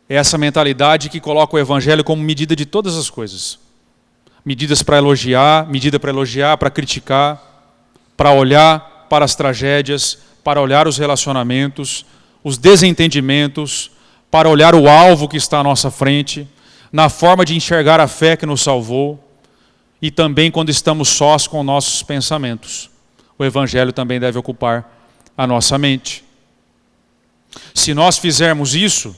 É essa mentalidade que coloca o Evangelho como medida de todas as coisas. Medidas para elogiar, medida para elogiar, para criticar, para olhar para as tragédias, para olhar os relacionamentos, os desentendimentos, para olhar o alvo que está à nossa frente, na forma de enxergar a fé que nos salvou, e também quando estamos sós com nossos pensamentos. O Evangelho também deve ocupar a nossa mente. Se nós fizermos isso,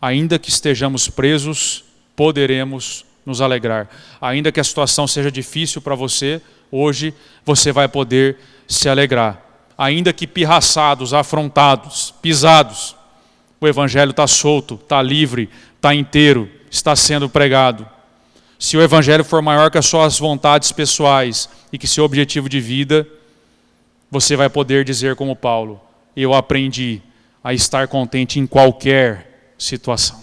ainda que estejamos presos, poderemos nos alegrar. Ainda que a situação seja difícil para você, hoje você vai poder se alegrar. Ainda que pirraçados, afrontados, pisados, o Evangelho está solto, está livre, está inteiro, está sendo pregado. Se o Evangelho for maior que as suas vontades pessoais e que seu objetivo de vida, você vai poder dizer como Paulo, eu aprendi a estar contente em qualquer situação.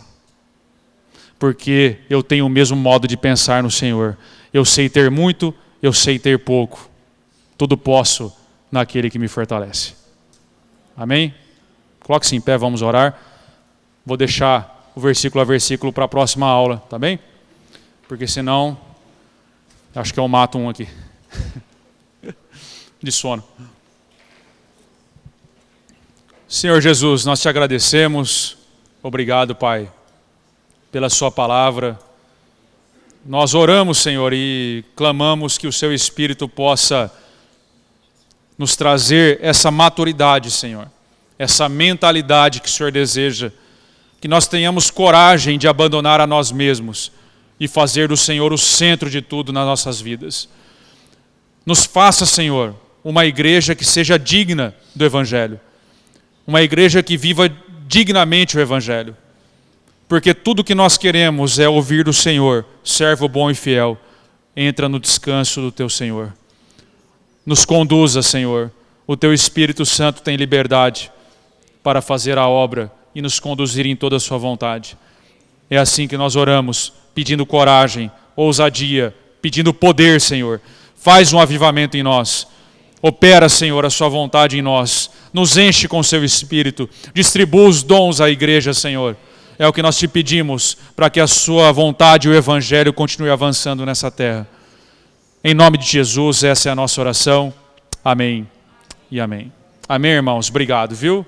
Porque eu tenho o mesmo modo de pensar no Senhor. Eu sei ter muito, eu sei ter pouco. Tudo posso naquele que me fortalece. Amém? Coloque-se em pé, vamos orar. Vou deixar o versículo a versículo para a próxima aula, tá bem? Porque senão, acho que eu mato um aqui. De sono. Senhor Jesus, nós te agradecemos. Obrigado, Pai, pela sua palavra. Nós oramos, Senhor, e clamamos que o seu Espírito possa nos trazer essa maturidade, Senhor. Essa mentalidade que o Senhor deseja. Que nós tenhamos coragem de abandonar a nós mesmos e fazer do Senhor o centro de tudo nas nossas vidas. Nos faça, Senhor, uma igreja que seja digna do Evangelho. Uma igreja que viva dignamente o Evangelho. Porque tudo que nós queremos é ouvir do Senhor, servo bom e fiel, entra no descanso do teu Senhor. Nos conduza, Senhor. O teu Espírito Santo tem liberdade para fazer a obra e nos conduzir em toda a sua vontade. É assim que nós oramos, pedindo coragem, ousadia, pedindo poder, Senhor. Faz um avivamento em nós. Opera, Senhor, a sua vontade em nós. Nos enche com o seu Espírito. Distribua os dons à igreja, Senhor. É o que nós te pedimos, para que a sua vontade e o Evangelho continue avançando nessa terra. Em nome de Jesus, essa é a nossa oração. Amém e amém. Amém, irmãos. Obrigado, viu?